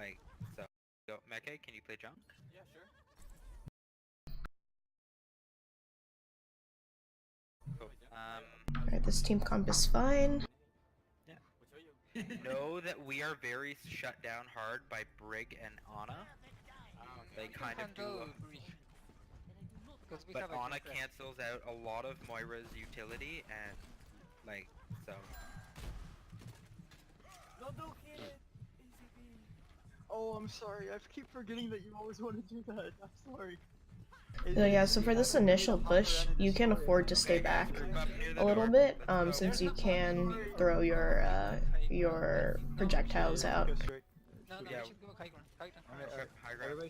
Like, so. Go, Meke, can you play junk? Yeah, sure. Cool. Alright, this team comp is fine. Yeah. Know that we are very shut down hard by Brig and Ana. They kind of do. But Ana cancels out a lot of Moira's utility and, like, so. No, kid! ACB! Oh, I'm sorry. I keep forgetting that you always want to do that. I'm sorry. So yeah, so for this initial push, you can afford to stay back a little bit, since you can throw your projectiles out.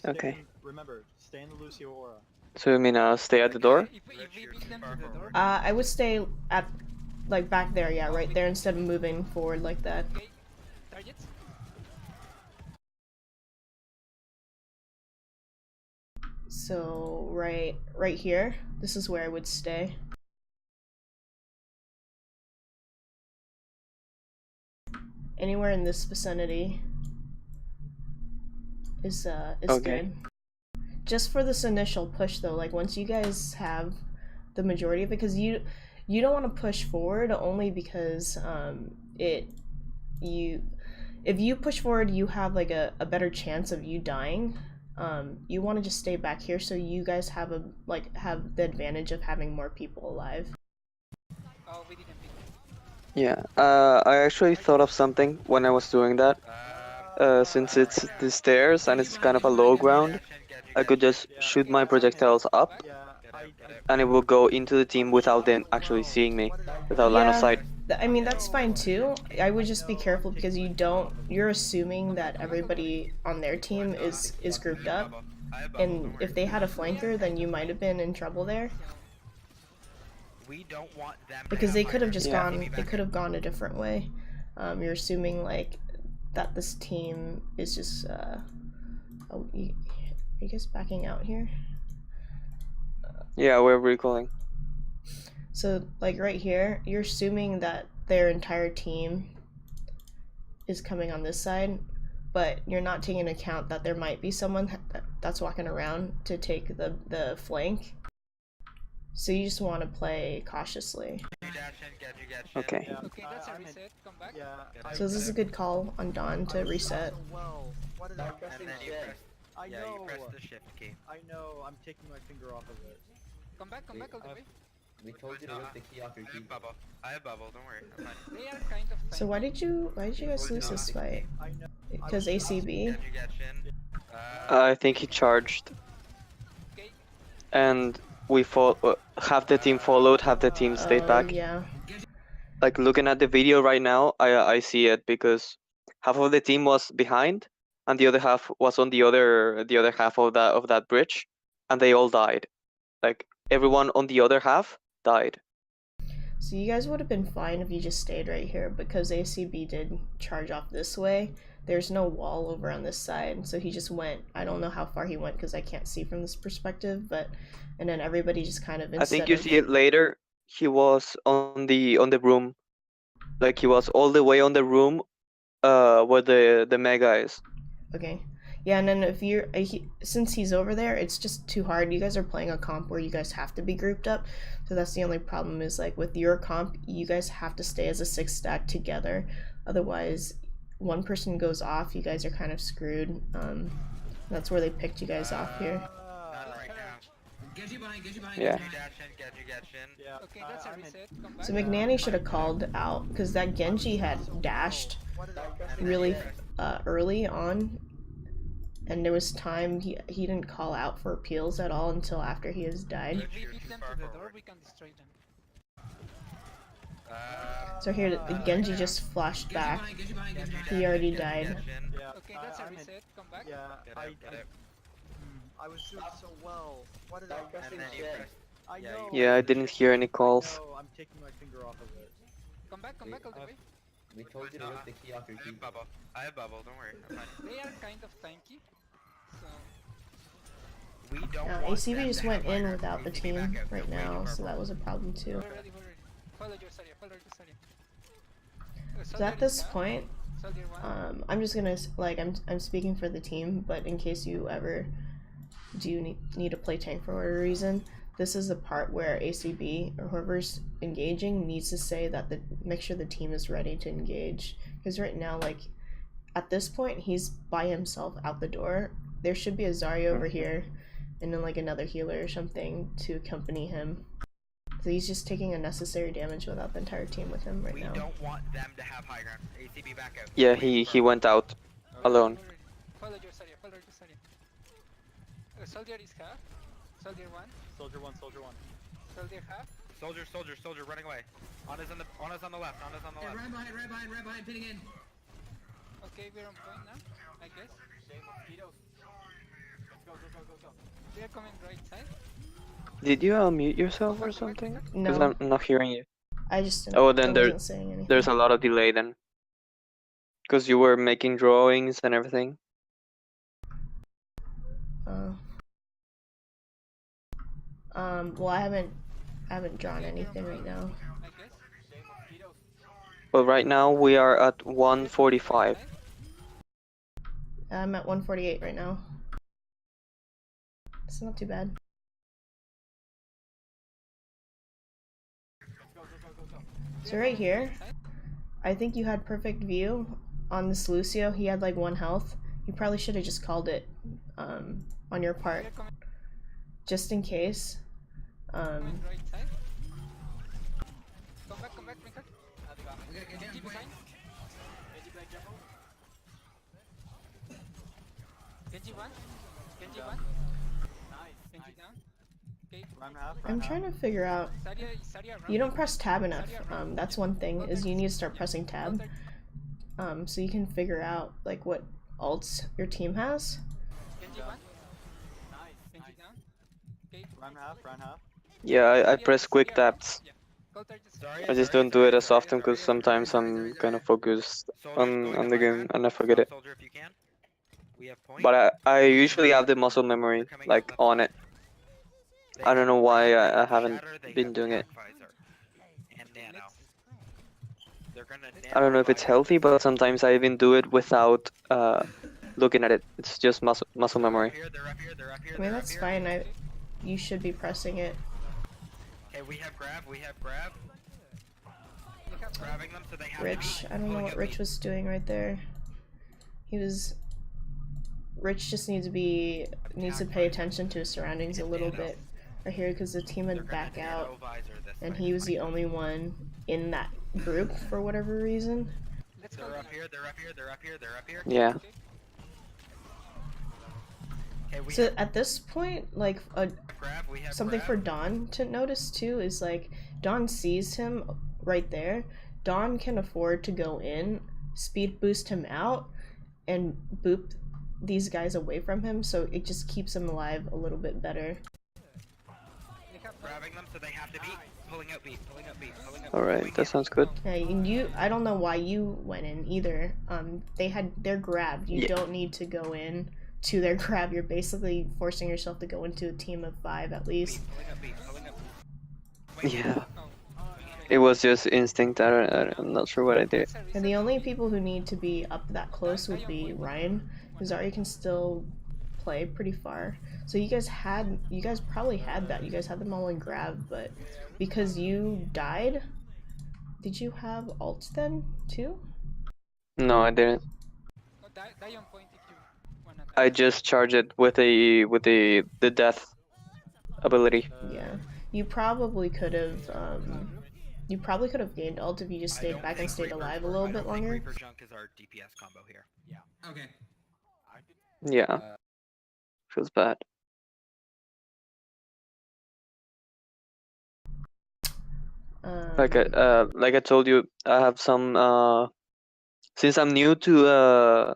Okay. Remember, stay in the Lucio aura. So you mean stay at the door? I would stay at, like, back there, yeah, right there, instead of moving forward like that. Targets? So right here, this is where I would stay. Anywhere in this vicinity is Okay. good. Just for this initial push though, like once you guys have the majority of it, because you don't want to push forward only because if you push forward, you have like a better chance of you dying. You want to just stay back here so you guys have the advantage of having more people alive. Oh, we didn't pick. Yeah. I actually thought of something when I was doing that. Since it's the stairs and it's kind of a low ground, I could just shoot my projectiles up, and it will go into the team without them actually seeing me, without line of sight. I mean, that's fine too. I would just be careful because you're assuming that everybody on their team is grouped up, and if they had a flanker, then you might have been in trouble there. We don't want them because they could have just gone a different way. You're assuming like that this team is just are you guys backing out here? Yeah, we're recalling. So like right here, you're assuming that their entire team is coming on this side, but you're not taking into account that there might be someone that's walking around to take the flank. So you just want to play cautiously. Okay. Okay, that's a reset. Come back. So this is a good call on Dawn to reset. What did I press? And then you press, you press the shift key. I know, I'm taking my finger off of it. Come back all the way. We told you to rip the key off your key. I have bubble, don't worry. I'm fine. They are kind of So why did you guys lose this fight? Because ACB? I think he charged, Okay. and we half the team followed, half the team stayed back. Yeah. Like looking at the video right now, I see it because half of the team was behind, and the other half was on the other half of that bridge, and they all died. Like everyone on the other half died. So you guys would have been fine if you just stayed right here, because ACB did charge off this way. There's no wall over on this side, so he just went. I don't know how far he went because I can't see from this perspective, and then everybody just kind of. I think you see it later. He was on the room, like he was all the way on the room, where the mega is. Okay. Yeah, and then if you're since he's over there, it's just too hard. You guys are playing a comp where you guys have to be grouped up, so that's the only problem. Is like with your comp, you guys have to stay as a 6 stack together. Otherwise, one person goes off, you guys are kind of screwed. That's where they picked you guys off here. Yeah. Okay, that's a reset. Come back. So McNanny should have called out because that Genji had dashed really early on, and there was time he didn't call out for appeals at all until after he has died. If we beat them to the door, we can destroy them. So here the Genji just flashed back. He already died. Okay, that's a reset. Come back. I was doing so well. What did I press? I know. Yeah, I didn't hear any calls. No, I'm taking my finger off of it. Come back all the way. We told you to rip the key off your key. I have bubble, don't worry. I'm fine. They are kind of tanky. So We don't ACB just went in without the team right now, so that was a problem too. we're ready. Follow your area. So at this point, Soldier 1. I'm just gonna I'm speaking for the team, but in case you ever do need to play tank for whatever reason, this is the part where ACB or whoever's engaging needs to say that make sure the team is ready to engage. Because right now, like at this point, he's by himself out the door. There should be a Zarya over here, and then like another healer or something to accompany him. So he's just taking unnecessary damage without the entire team with him right now. We don't want them to have high ground. ACB back out. Yeah, he went out alone. Follow your Zarya, follow your Zarya. Soldier is half. Soldier 1. Soldier 1, soldier 1. Soldier half. Soldier, running away. Anna's on the left, Anna's on the left. Right behind, pinning in. Okay, we're on point now, I guess. They're coming right side. Did you unmute yourself or something? Because No, I'm not hearing you. I just didn't, Oh, then I wasn't saying anything. there's a lot of delay then. Because you were making drawings and everything. Well, I haven't drawn anything right now. I guess. Well, right now we are at 145. I'm at 148 right now. It's not too bad. So right here, I think you had perfect view on this Lucio. He had like 1 health. You probably should have just called it on your part, just in case. Coming right side. Come back, Meke. Keep behind. Genji 1. Genji 1. Genji down. Okay. Run half. I'm trying to figure out. Zarya run. You don't press tab enough. That's one thing, is you need to start pressing tab. So you can figure out like what ults your team has. Genji 1. Genji down. Okay. Run half. Yeah, I press quick taps. Yeah. Coulter just I just don't do it as often because sometimes I'm kind of focused on the game and I forget it. Soldier, if you can. We have point. But I usually have the muscle memory like on it. I don't know why I haven't been doing it. And Nano. They're gonna I don't know if it's healthy, but sometimes I even do it without looking at it. It's just muscle memory. They're up here. I mean, that's fine. You should be pressing it. Okay, we have grab. Grabbing them so they have Rich, to be I don't know pulling what up Rich beat. was doing right there. Rich just needs to pay attention to his surroundings a little bit right here, because the team They're would gonna back nano out, visor this and way. he was the only one in that group for whatever reason. let's go. They're up here. Yeah. Okay, we So have at this point, like grab. We have something grab. for Dawn to notice too is like Dawn sees him right there. Dawn can afford to go in, speed boost him out, and boop these guys away from him, so it just keeps him alive a little bit better. Grabbing them so they have to be pulling up beat. Alright, that sounds good. Yeah, and I don't know why you went in either. They're grabbed. You Yeah. don't need to go in to their grab. You're basically forcing yourself to go into a team of 5 at least. Pulling up. Yeah. Oh. It was just instinct. I'm not sure what I did. And the only people who need to be up that close would be Ryan. Zarya can still play pretty far. So you guys probably had that. You guys had them all in grab, but because you died, did you have ults then too? No, I didn't. No, die on point if you wanna die. I just charge it with the death ability. Yeah. You probably could have gained ult if you just stayed back and stayed alive a little bit longer. Reaper Junk is our DPS combo here. Okay. Yeah. Feels bad. Like I told you, I have some since I'm new to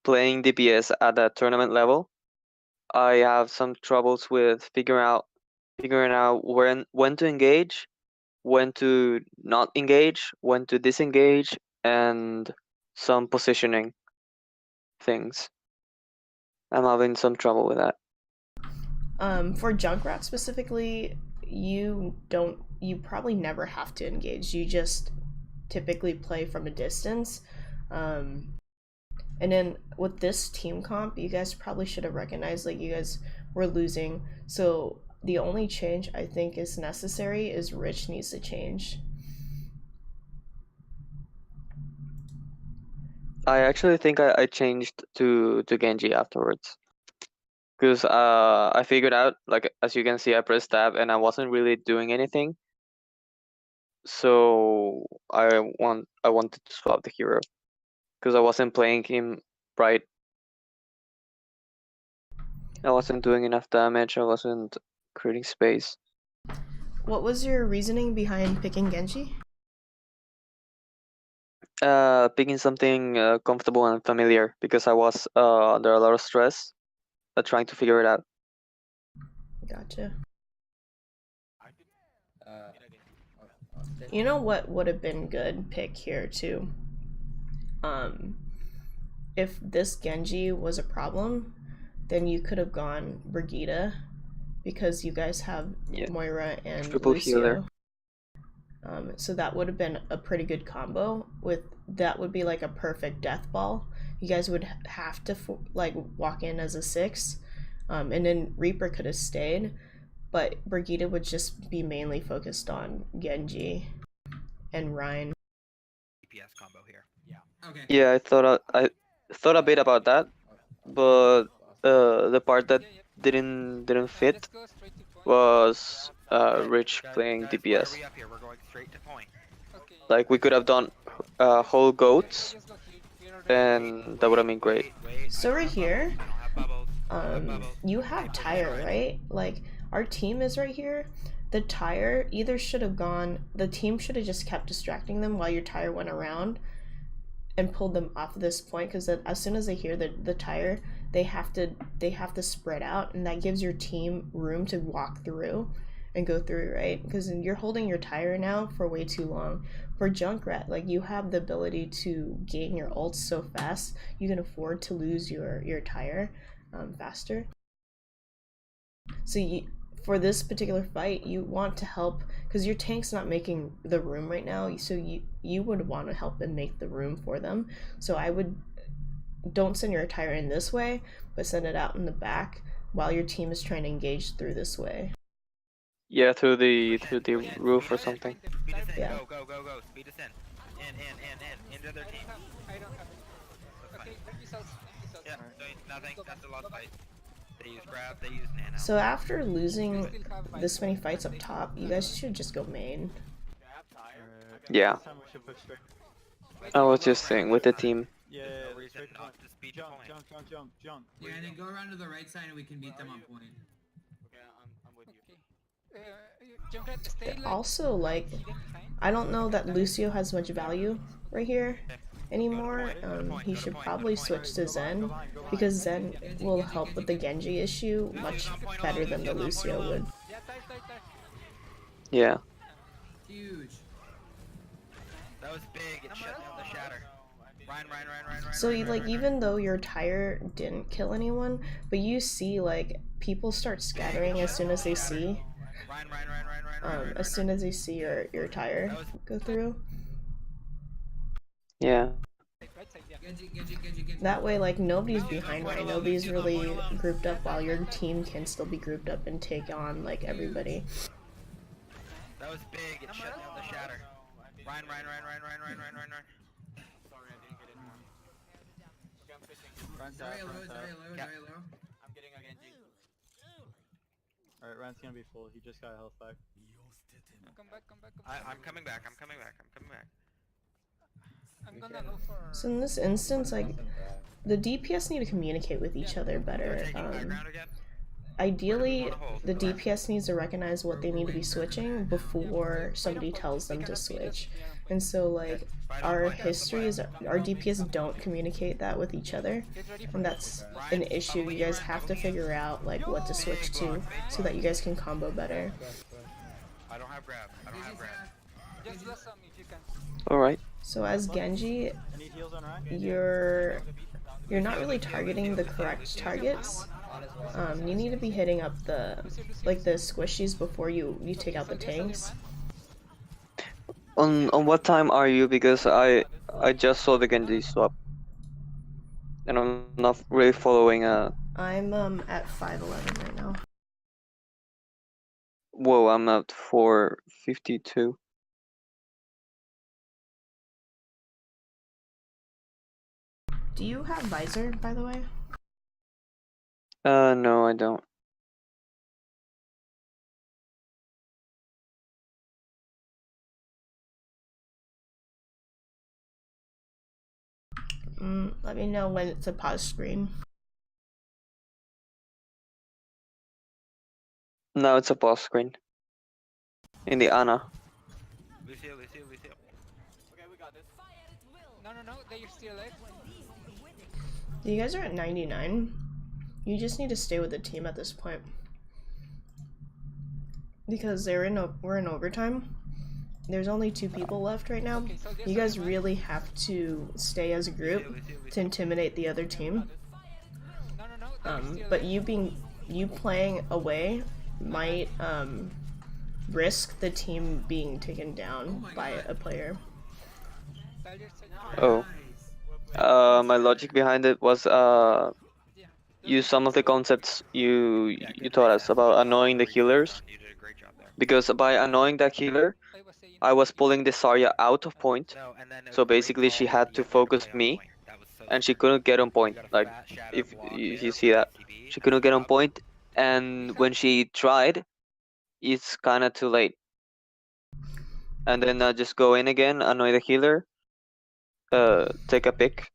playing DPS at a tournament level, I have some troubles with figuring out when to engage, when to not engage, when to disengage, and some positioning things. I'm having some trouble with that. For Junkrat specifically, you probably never have to engage. You just typically play from a distance. And then with this team comp, you guys probably should have recognized like you guys were losing. So the only change I think is necessary is Rich needs to change. I actually think I changed to Genji afterwards. Because I figured out, like, as you can see, I pressed tab and I wasn't really doing anything. So I wanted to swap the hero. Because I wasn't playing him right. I wasn't doing enough damage, I wasn't creating space. What was your reasoning behind picking Genji? Picking something comfortable and familiar, because I was under a lot of stress trying to figure it out. Gotcha. Uh, You know what would have been good pick here too? If this Genji was a problem, then you could have gone Brigitte, because you guys have Yeah. Moira and Triple Lucio. healer. So that would have been a pretty good combo. That would be like a perfect death ball. You guys would have to like walk in as a 6, and then Reaper could have stayed, but Brigitte would just be mainly focused on Genji and Ryan. DPS combo here. Okay. Yeah, I thought a bit about that, but the part that didn't fit Let's go straight to point. was Rich playing Guys, DPS. why are we up here? We're going straight to point. Okay. Like, we could have done whole goats, Just go here. We're already- and that would have been great. Wait, So right here, I don't have bubbles. I don't have bubbles. you have Tire, right? Like, our team is right here. The Tire either should have gone, the team should have just kept distracting them while your Tire went around and pulled them off of this point, because as soon as they hear the Tire, they have to spread out, and that gives your team room to walk through and go through, right? Because you're holding your Tire now for way too long. For Junkrat, like, you have the ability to gain your ults so fast, you can afford to lose your Tire faster. So for this particular fight, you want to help, because your tank's not making the room right now, so you would want to help and make the room for them. So I would, don't send your Tire in this way, but send it out in the back while your team is trying to engage through this way. Yeah, through the roof or something. Speed us in. Yeah. Go. Speed us in. In. Into their team. I don't have it. That's fine. Okay, bring missiles. Yeah, doing nothing. That's a lost fight. They use grab, they use nano. So after losing this many fights up top, you guys should just go main. Yeah. This time we should push straight. I was just saying, with the team. Yeah, No reason straight to not point. to speed to Jump, point. jump. Yeah, and then go around to the right side and we can beat them on point. Okay, I'm with you. Junkrat, stay like Also, like, hidden behind. I don't know that Lucio has much value right here anymore. He should probably switch to Zen, because Zen will help with the Genji issue much better than the Lucio would. Yeah, tire. Yeah. Huge. That was big. It shut down the shatter. Ryan. So like, even though your Tire didn't kill anyone, but you see like people start scattering as soon as they see Ryan. as soon as they see your Tire go through. Yeah. Right side, yeah. Genji. That way, like, nobody's behind right, nobody's really grouped up, while your team can still be grouped up and take on like everybody. That was big. It shut down the shatter. Ryan. Sorry, I didn't get it. Okay, I'm fishing. Very low. I'm getting a Genji. Alright, Ryan's gonna be full. He just got health back. Come back. I'm coming back. I'm gonna go for. So in this instance, like, the DPS need to communicate with each other better. Taking background again. Ideally, the DPS needs to recognize what they need to be switching before somebody tells them to switch. And so, like, our history is our DPS don't communicate that with each other, and that's an issue. You guys have to figure out like what to switch to so that you guys can combo better. I don't have grab. Just bless some if you can. Alright. So as Genji, Any heals on Ryan? you're not really targeting the correct targets. You need to be hitting up the squishies before you take out the tanks. On what time are you? Because I just saw the Genji swap, and I'm not really following. I'm at 5:11 right now. Whoa, I'm at 4:52. Do you have visor, by the way? No, I don't. Let me know when it's a pause screen. Now it's a pause screen. In the Ana. Lucio. Okay, we got this. No, they're still alive. You guys are at 99. You just need to stay with the team at this point. Because we're in overtime. There's only 2 people left right now. Okay, so You guys really have to stay as a group to intimidate the other team. No, they're still But alive. you playing away might risk the team being taken down by a player. Soldiers, Oh. My logic behind it was use some of the concepts you taught us about annoying the healers. You did a great job there. Because by annoying that healer, I was saying I was pulling the Zarya out of point. No, and then it So was a great basically, she call had for to the other focus play on me, point. That was so and she smart. couldn't get on You point. got a Like, fat shadow if block you there see for that, ATB, she and couldn't get on up. point, and when she tried, it's kind of too late. And then just go in again, annoy the healer, take a pick,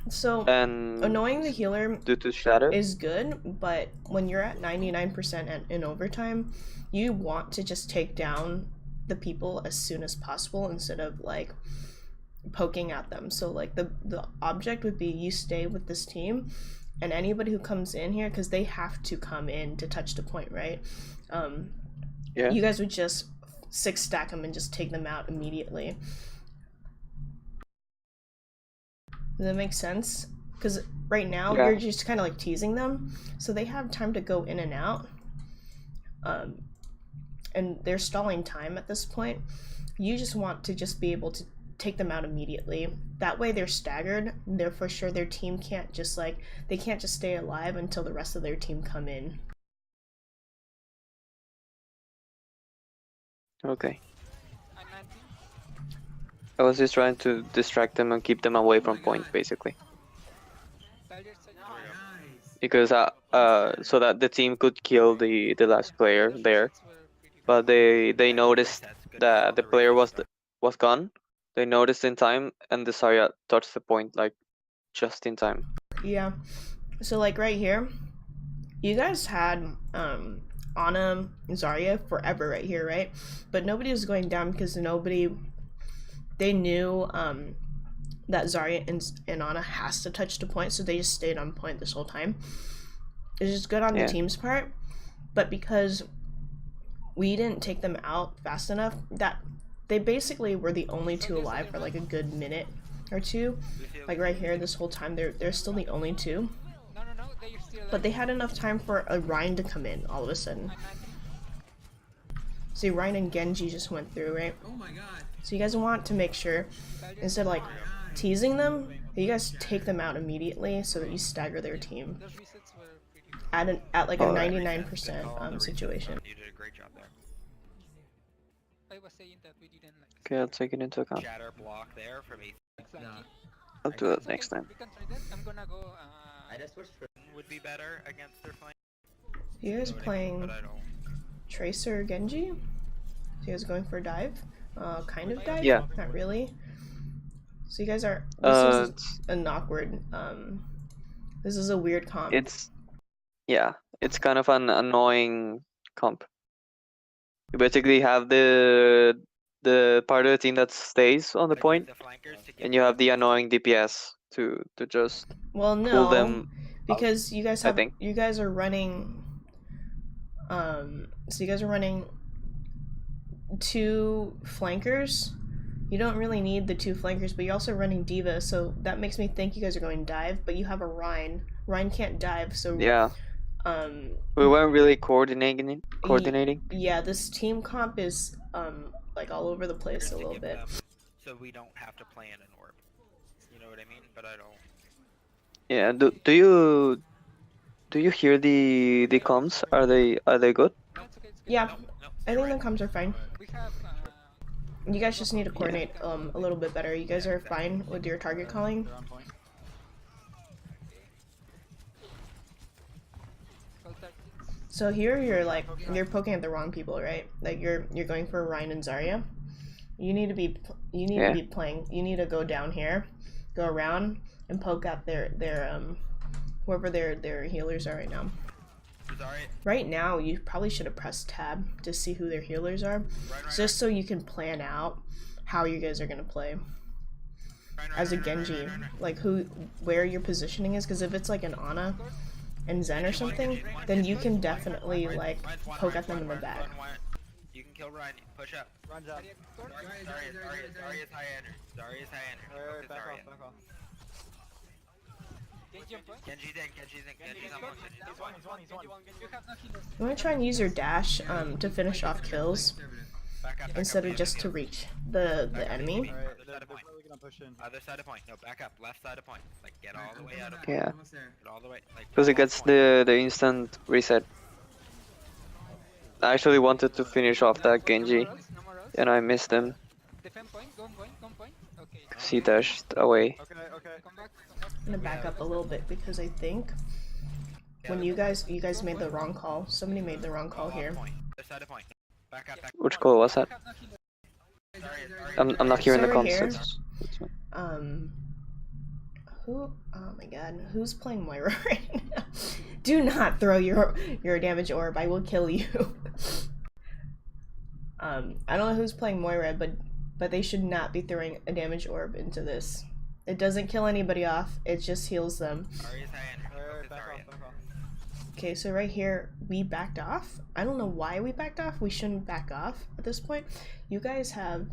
So and annoying the healer do to shatter. is good, but when you're at 99% in overtime, you want to just take down the people as soon as possible instead of like poking at them. So like the object would be you stay with this team, and anybody who comes in here, because they have to come in to touch the point, right? Yeah. You guys would just 6 stack them and just take them out immediately. Does that make sense? Because right now Yeah. you're just kind of like teasing them, so they have time to go in and out, and they're stalling time at this point. You just want to just be able to take them out immediately. That way they're staggered. They're for sure their team can't just like they can't just stay alive until the rest of their team come in. Okay. I'm 19. I was just trying to distract them and keep them away from point, basically, Soldiers, Nice. because so that the team could kill the last player there. were pretty But they noticed That's good. that the player was gone. They noticed in time, and the Zarya touched the point like just in time. Yeah. So like right here, you guys had Ana Zarya forever right here, right? But nobody was going down because they knew that Zarya and Ana has to touch the point, so they just stayed on point this whole time. It's just good on Yeah. the team's part, but because we didn't take them out fast enough, that they basically were the only 2 alive for like a good minute or 2. Like right here, this whole time they're still the only 2. No, they're still alive. But they had enough time for a Rhine to come in all of a sudden. I'm 19. See, Rhine and Genji just went through, right? Oh my god. So you guys want to make sure, Soldiers, instead of like teasing them, that you guys take them out immediately so that you stagger their team those resets were pretty at like a Alright. 99% situation. You did a great job there. I was saying that we didn't like Okay, I'll take it into account. Shatter block there from ATB exactly. I'll do that next time. We can try that. I'm gonna go I just switched for would be better against their flank. You guys playing But I don't. Tracer Genji? So you guys going for a dive? Kind of dive? Yeah. Not really. So you guys are. Uh, This is an awkward. This is a weird comp. it's kind of an annoying comp. You basically have the part of the team that stays on the Like, point, the flankers to get and you have the annoying DPS to just Well, pull no, them. because you guys I have think. you guys are running. So you guys are running 2 flankers. You don't really need the 2 flankers, but you're also running D.Va, so that makes me think you guys are going dive. But you have a Rhine. Rhine can't dive, so Yeah, we weren't really coordinating. yeah, this team comp is like all over the place a to little give bit. them, so we don't have to plan an orb. You know what I mean? But I don't. Yeah. Do you hear the comms? Are they good? No, it's okay, it's okay. Yeah, No, I stay think right. the comms are fine. We have. You guys just need to coordinate a little bit better. You guys are fine with your target calling. They're on point. So here you're poking at the wrong people, right? Like you're going for Ryan and Zarya. You need to be playing. You need to go down here, go around and poke at their whoever their healers are right now. Right now, you probably should have pressed tab to see who their healers are, just so you can plan out how you guys are gonna play as a Genji, like where your positioning is. Because if it's like an Ana and Zen or something, then you can definitely like poke at them in the back. You can kill Ryan. Push up. Runs up. Zarya's high energy. Zarya's high energy. Alright, Focus back Zarya. off, back off. Genji's on one. He's one. You have no healers. You want to try and use your dash to finish off kills Back up. instead of just to reach the enemy. Alright, Other they're side of point. really gonna push in. Other side of point. No, back up. Left side of point. Like get all the way out of point. Yeah. Almost there. Get all the way. Like Because it all gets point. the instant reset. I actually wanted to finish off that Genji, No more rolls. and I missed him. Defend point. Go point. Okay. He dashed away. Okay. Come back. I'm gonna back up a little bit because I think when you guys made the wrong call. Somebody made the wrong call here. Point. Other side of point. Back up. Back up. Which call was that? You have no healers. I'm not hearing the So comms. here- It's fine. Who? Oh my god, who's playing Moira right now? Do not throw your damage orb. I will kill you. I don't know who's playing Moira, but they should not be throwing a damage orb into this. It doesn't kill anybody off. It just heals them. Zarya's high energy. Alright, Focus back Zarya. off, back off. Okay, so right here we backed off. I don't know why we backed off. We shouldn't back off at this point. You guys have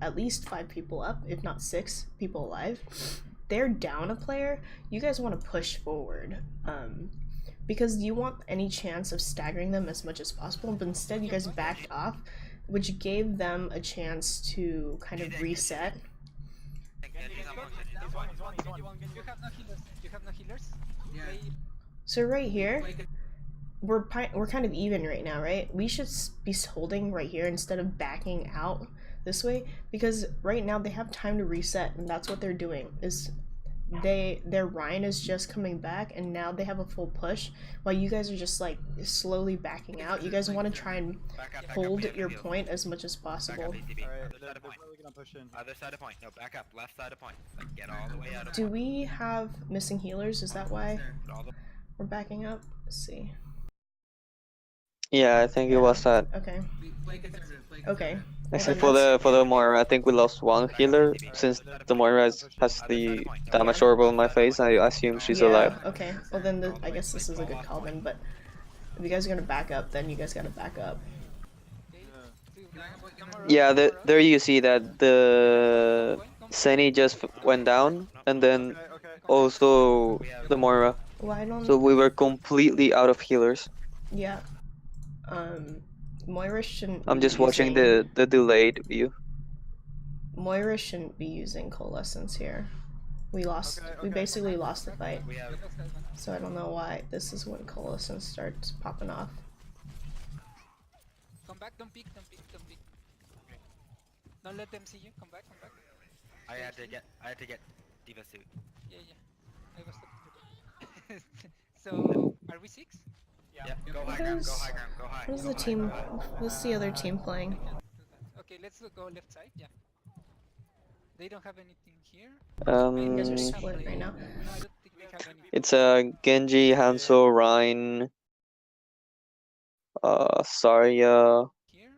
at least 5 people up, if not 6 people alive. They're down a player. You guys want to push forward, because you want any chance of staggering them as much as possible. But instead, you guys backed off, which gave them a chance to kind of reset. Genji's on one. You have no healers. You have no healers. Yeah. So right here, we're kind of even right now, right? We should be holding right here instead of backing out this way, because right now they have time to reset, and that's what they're doing. Is their Ryan is just coming back, and now they have a full push, while you guys are just like slowly backing out. You guys want to try and Back up. hold We have your heals. point as much as Back possible. up. ATB. Alright, Other they're side of point. really gonna push in. Other side of point. No, back up. Left side of point. Like get all the way out of Do point. we have missing healers? Is that why There. Get all the we're backing up? Let's see. Yeah, I think it was that. Okay. Play conservative. Play Okay. conservative. Except then for the Moira, I think we lost one healer since the Moira has the damage orb on my face. I assume she's Yeah, alive. Okay. Well then, I guess this is a good call then. But if you guys are gonna back up, then you guys gotta back up. Yeah, there you see that the Seni just went down, and then Okay. also the Moira. Why don't? So we were completely out of healers. Yeah. Moira shouldn't. I'm be just watching using- the delayed view. Moira shouldn't be using coalescence here. We lost. Okay, We okay. basically lost the fight. we have So I don't know why this is when coalescence starts popping off. Come back. Don't peek. Don't let them see you. Come back. I had to get Diva suit. Yeah. I was talking to them. So, are we 6? Yeah. Go high ground. Go high ground. Go high. Who's go the high, team? go high. Who's the other team playing? Okay, let's go left side. Yeah. They don't have anything here. You guys are Um, split right now. No, I don't think they have anything. it's Genji, Hanzo, Ryan, Zarya, Here.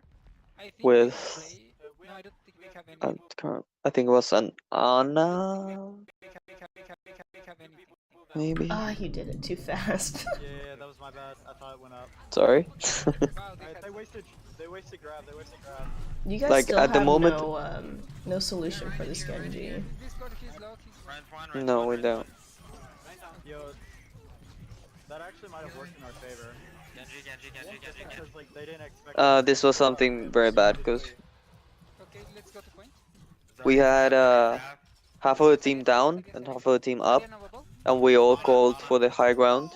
I think with- they play. No, I don't think they have and anything. I think it was an Ana, They have anything. maybe. Ah, you did it too fast. Yeah, that was my bad. I thought it went up. Sorry. Wow, they Alright, had they wasted grab. You guys Like, still at the have moment- no solution for this Genji. This got his lock. No, we don't. Yo, that actually might have worked in our favor. Genji. Because like they didn't expect. This was something very bad because Okay, let's go to point. We had half of the team down and half of the team up, Zarya no bubble. and we all called for the high ground.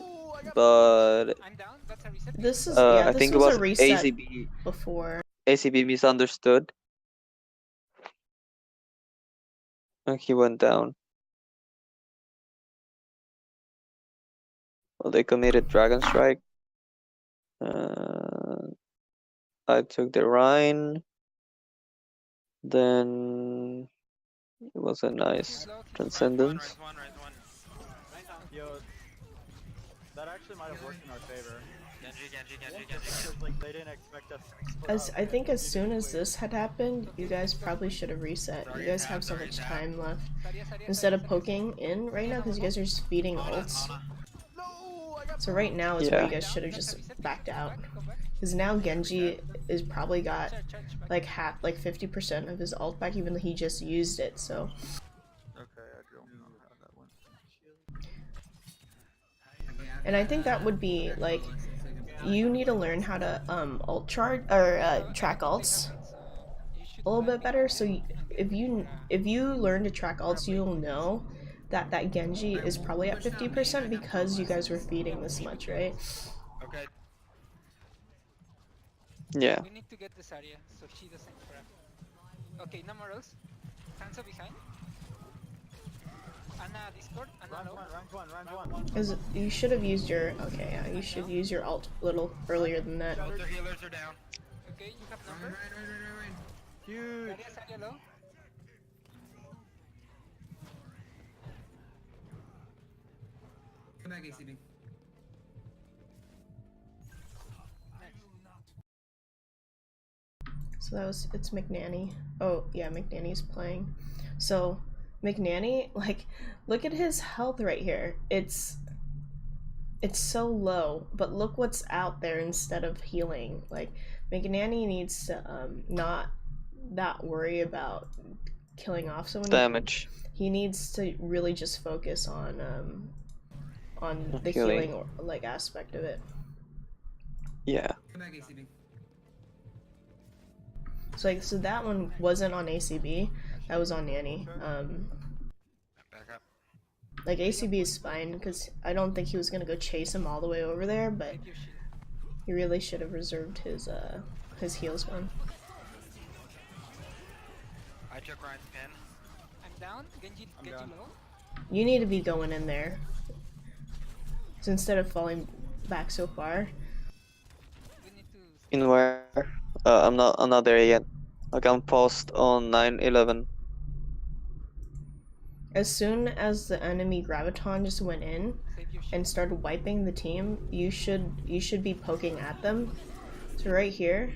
But I'm down. That's a reset. This is I this think it was was a reset ACB. before. ACB misunderstood, and he went down. Well, they committed Dragon Strike. I took the Rhine. Then it was a nice transcendence. Yo, that actually might have worked in our favor. Genji. Because like they didn't expect us to split As up. I think as soon as this had happened, you guys probably should have reset. You guys have so much time left. Instead of poking in right now, because you guys are just feeding ults. No, I got So right now is where Yeah. you guys should have just backed out. Because now Genji is probably got like 50% of his ult back, even though he just used it. So Okay, I don't know how that went. and I think that would be like you need to learn how to ult charge or track ults a little bit better. So if you learn to track ults, you'll know that Genji is probably at 50% because you guys were feeding this much, right? Okay. Yeah. We need to get this area so she doesn't grab. Okay, no more else. Hanzo behind. Anna Discord. Anna Round low. one. Because you should have used your you should use your ult a little earlier than that. Both their healers are down. Okay, you have number. Right. Huge. Zarya low. Come back, ACB. So it's McNanny. Oh yeah, McNanny's playing. So McNanny, like, look at his health right here. It's so low, but look what's out there instead of healing. Like, McNanny needs to not that worry about killing off someone. Damage. He needs to really just focus on the Healing. healing like aspect of it. Yeah. Come back, ACB. So that one wasn't on ACB, that was on Nanny. Back up. Like ACB is fine because I don't think he was gonna go chase him all the way over there, but Save your shield. he really should have reserved his heals one. I took Ryan's pin. I'm down. Genji down. low. You need to be going in there. So instead of falling back so far. We need to. In where? I'm not there yet. Like, I'm paused on 9/11. As soon as the enemy graviton just went in Save your shield. and started wiping the team, you should be poking at them. So right here,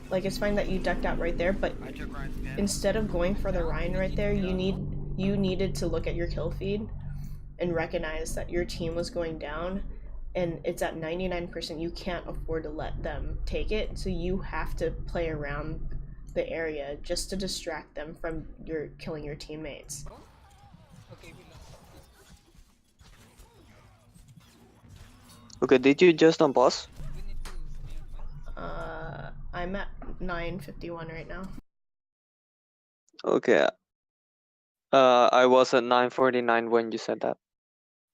like, it's fine that you ducked out right there, but I took Ryan's pin. instead of going for the Rhine right there, you needed to look at your kill feed and recognize that your team was going down and it's at 99%. You can't afford to let them take it, so you have to play around the area just to distract them from killing your teammates. Okay, we lost. Okay, did you just unpause? We need to stay on point. I'm at 951 right now. Okay. I was at 9:49 when you said that.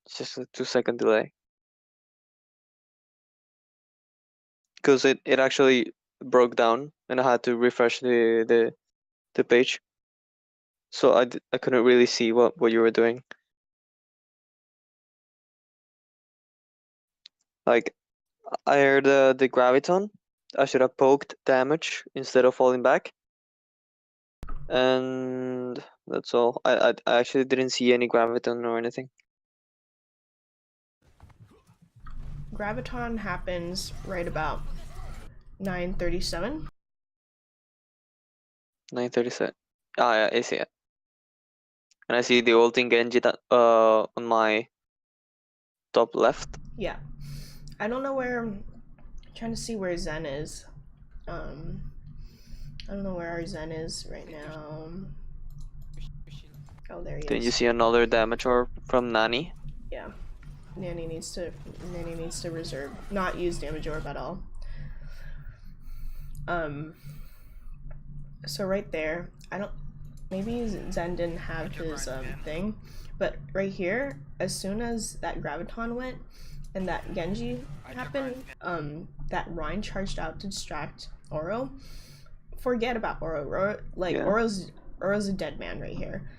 It's just a 2-second delay. Because it actually broke down and I had to refresh the page. So I couldn't really see what you were doing. Like, I heard the graviton. I should have poked damage instead of falling back. And that's all. I actually didn't see any graviton or anything. Graviton happens right about 9:37. 9:37. Ah, yeah, I see it. And I see the ulting Genji that on my top left. Yeah. I don't know where. I'm trying to see where Zen is. I don't know where our Zen is right now. Your shield. Oh, there he Then is. you see another damage orb from Nani. Yeah. Nanny needs to reserve, not use damage orb at all. So right there, I don't, maybe Zen didn't have his thing, but right here, as soon as that Graviton went and that Genji happened, that Rhine charged out to distract Oro. Forget about Oro. Like Yeah. Oro's a dead man right here.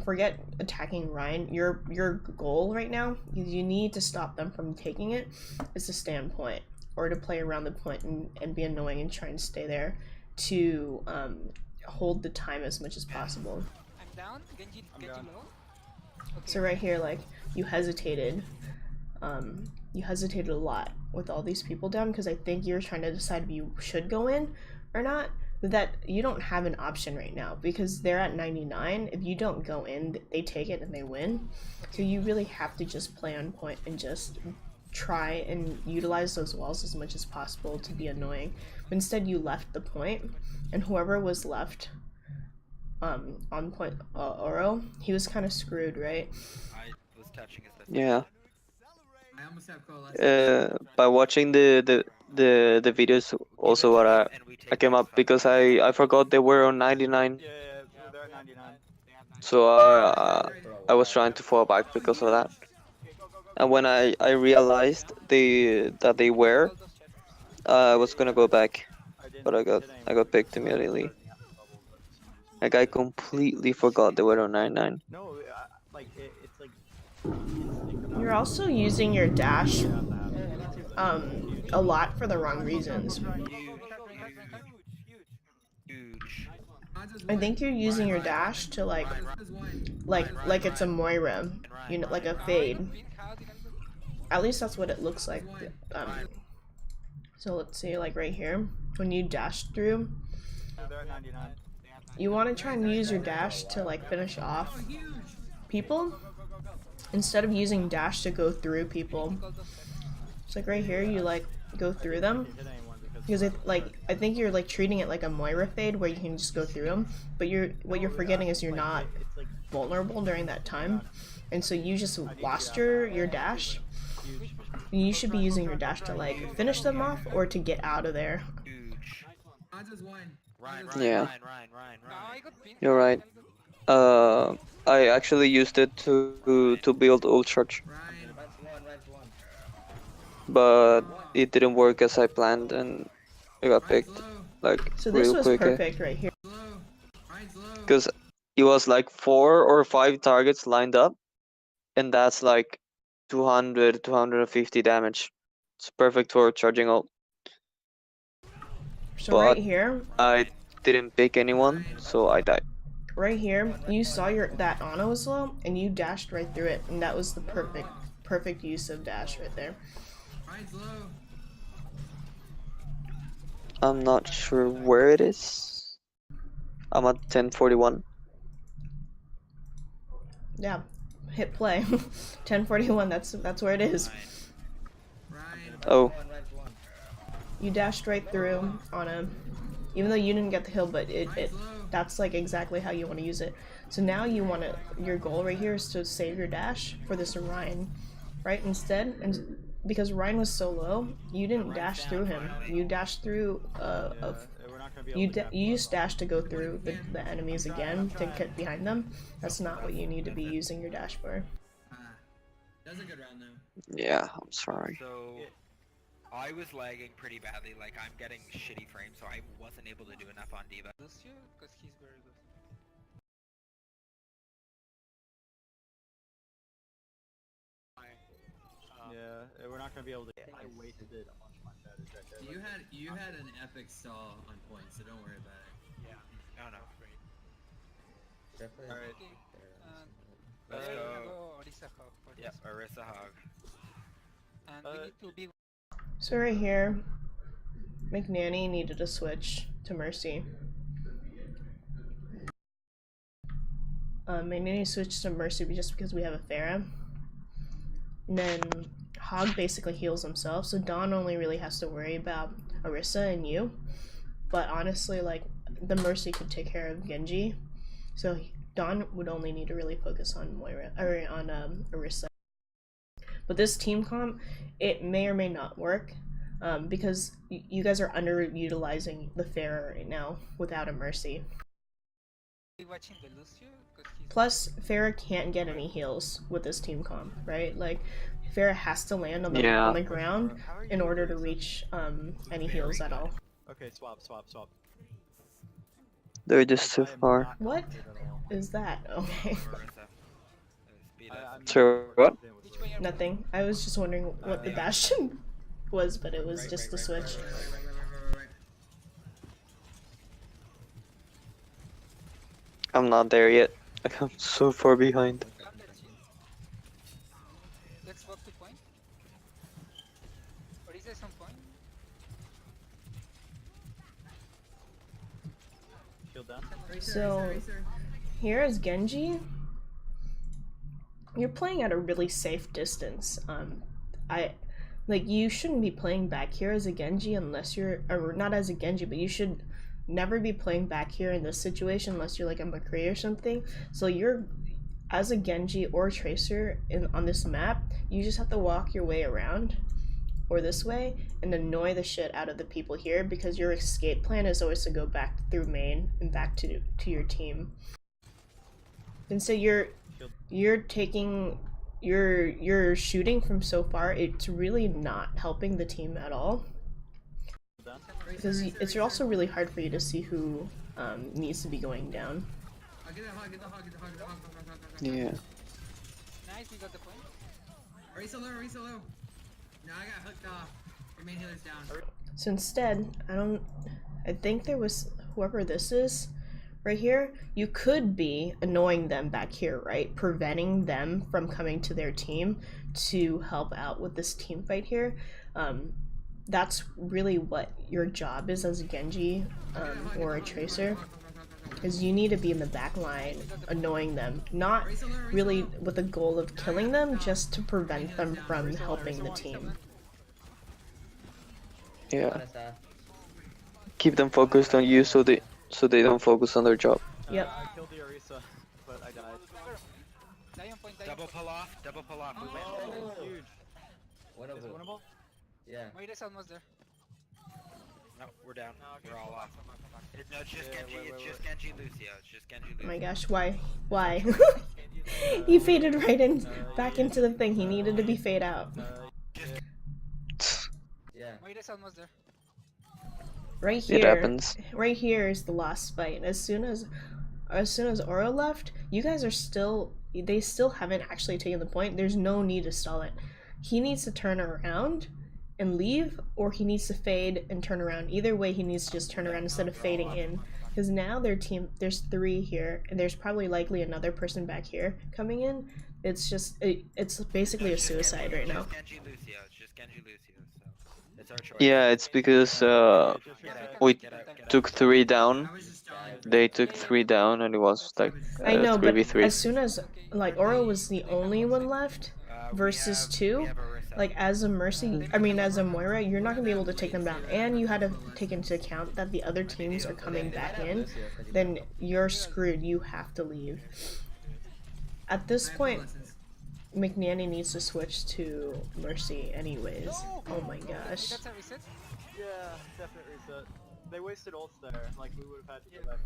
Forget attacking Ryan. Your goal right now, you need to stop them from taking it, is to stay on point or to play around the point and be annoying and try and stay there to hold the time as much as possible. I'm down. Genji low. Okay. So right here, like, you hesitated a lot with all these people down because I think you're trying to decide if you should go in or not. But that you don't have an option right now because they're at 99. If you don't go in, they take it and they win. So you really have to just play on point and just try and utilize those walls as much as possible to be annoying. But instead you left the point, and whoever was left on point, Oro, he was kind of screwed, right? I was touching his Yeah. I almost have coalescence. By watching the videos, also what I came up because I forgot they were on 99, Yeah, they're at 99. so I was trying to fall back because of that. And when I realized that they were, All those shatters. I was gonna go back, didn't but I got hit anyone. picked immediately. Like I completely forgot they were on 99. No, like it's like. You're also using your dash a lot for the wrong reasons. Huge. I think you're using your dash to like it's a Moira, you know, like a fade. At least that's what it looks like. So let's see, like right here, when you dash through, They're at 99. you want to try and use your dash to like finish off people instead of using dash to go through people. It's like right here, you like go through them. Hit anyone Because because I think you're like treating it like a Moira fade where you can just go through them, but what you're forgetting is you're not it's like vulnerable during that time, and so you just lost your dash. huge. You should be using your dash to like finish them off or to get out of there. Huge. Odds is one. Ryan, Odds is Ryan, Yeah. Ryan, Ryan, Ryan, No, I Ryan. got pinned. You're right. I actually used it to build ult charge, Ryan. Rank one. but it didn't work as I planned, and I got Ryan's picked low. like So this real was quick. perfect right here. Low. Ryan's low. Because it was like 4 or 5 targets lined up, and that's like 200, 250 damage. It's perfect for charging ult. So But right here, I didn't pick anyone, so I died. right here, you saw that Ana was low, and you dashed right through it, and that was the perfect use of dash right there. Ryan's low. I'm not sure where it is. I'm at 1041. Yeah, hit play. 1041. That's where it is. Ryan. Oh, Rank one. You dashed right through Ana, even though you didn't get the hill, but that's like exactly how you want to use it. So now your goal right here is to save your dash for this Ryan, right? Instead, and because Ryan was so low, you didn't dash through him. You dashed through We're not gonna be able you to. you used dash to go through the enemies again to get behind them. That's not what you need to be using your dash for. That was a good round though. yeah, I'm sorry. So, I was lagging pretty badly. Like, I'm getting shitty frames, so I wasn't able to do enough on D.Va. Lucio, because he's very good. Yeah, we're not gonna be able to. I wasted a bunch of my shatters right there. You had an epic stall on point, so don't worry about it. No, no. Definitely. Alright. Okay. Let's There go. we go, Orisa Hog for Yep, this. Orisa Hog. And we need to be So right here, McNanny needed to switch to Mercy. McNanny switched to Mercy just because we have a Pharah. And then Hog basically heals himself, so Dawn only really has to worry about Orisa and you. But honestly, like, the Mercy could take care of Genji, so Dawn would only need to really focus on Moira or on Orisa. But this team comp, it may or may not work. because you guys are underutilizing the Pharah right now without a Mercy. Be watching the Lucio, 'cause he's Plus, Pharah can't get any heals with this team comp, right? Like, Pharah has to land on the Yeah. on the ground in order to reach any heals at all. Okay, swap. They're just too far. What is that? Okay. Marissa. Speed up. Sure, what? which way are we? Nothing. I was just wondering what the Bastion was, but it was just the switch. Right. I'm not there yet. I'm so far behind. I'm the chief. Let's walk to point. Or is there some point? Shield down. So, here is Genji. You're playing at a really safe distance. You shouldn't be playing back here as a Genji unless you're, or not as a Genji, but you should never be playing back here in this situation unless you're like a McCree or something. So you're, as a Genji or Tracer on this map, you just have to walk your way around or this way and annoy the shit out of the people here, because your escape plan is always to go back through main and back to your team. And so you're taking you're shooting from so far, it's really not helping the team at all, because it's also really hard for you to see who needs to be going down. Get the hog. Yeah. Nice, we got the point. Race low. No, I got hooked off. Your main healer's down. So instead, I think there was, whoever this is right here, you could be annoying them back here, right? Preventing them from coming to their team to help out with this team fight here. That's really what your job is as a Genji or a Tracer, is you need to be in the back line annoying them, not really with the goal of killing them, just to prevent them from helping the team. Yeah. Keep them focused on you so they don't focus on their job. Yep. I killed the Orisa, but I died. Lion point, Lion Double point. pull off, we win. Oh, huge. Winnable. Is it winnable? Yeah. Moira's almost there. No, we're down. We're all off. No, it's just Yeah, Genji. wait, It's wait, just Genji Lucio. It's just Genji Oh Lucio. my gosh, why? He faded right in, back into the thing. He needed to be fade out. Yeah. Moira's almost there. Right It here, happens. right here is the last fight. As soon as Oro left, you guys are they still haven't actually taken the point. There's no need to stall it. He needs to turn around and leave, or he needs to fade and turn around. Either way, he needs to just turn around instead of fading in. Because now there's 3 here, and there's probably likely another person back here coming in. It's just, it's basically a suicide right now. It's just Genji Lucio. It's just Genji Lucio. So it's our choice. Yeah, it's because we took 3 down. I was just They took 3 down, and it was like I know, but 3v3. as soon as, like, Oro was the only one left versus 2, like, as a Mercy, as a Moira, you're not gonna be able to take them down, and you had to take into account that the other teams are coming back in, then you're screwed. You have to leave. At this point, McNanny needs to switch to Mercy anyways. Oh my gosh. That's a reset. Yeah, definite reset. They wasted ults there. Like, we would have had to go back.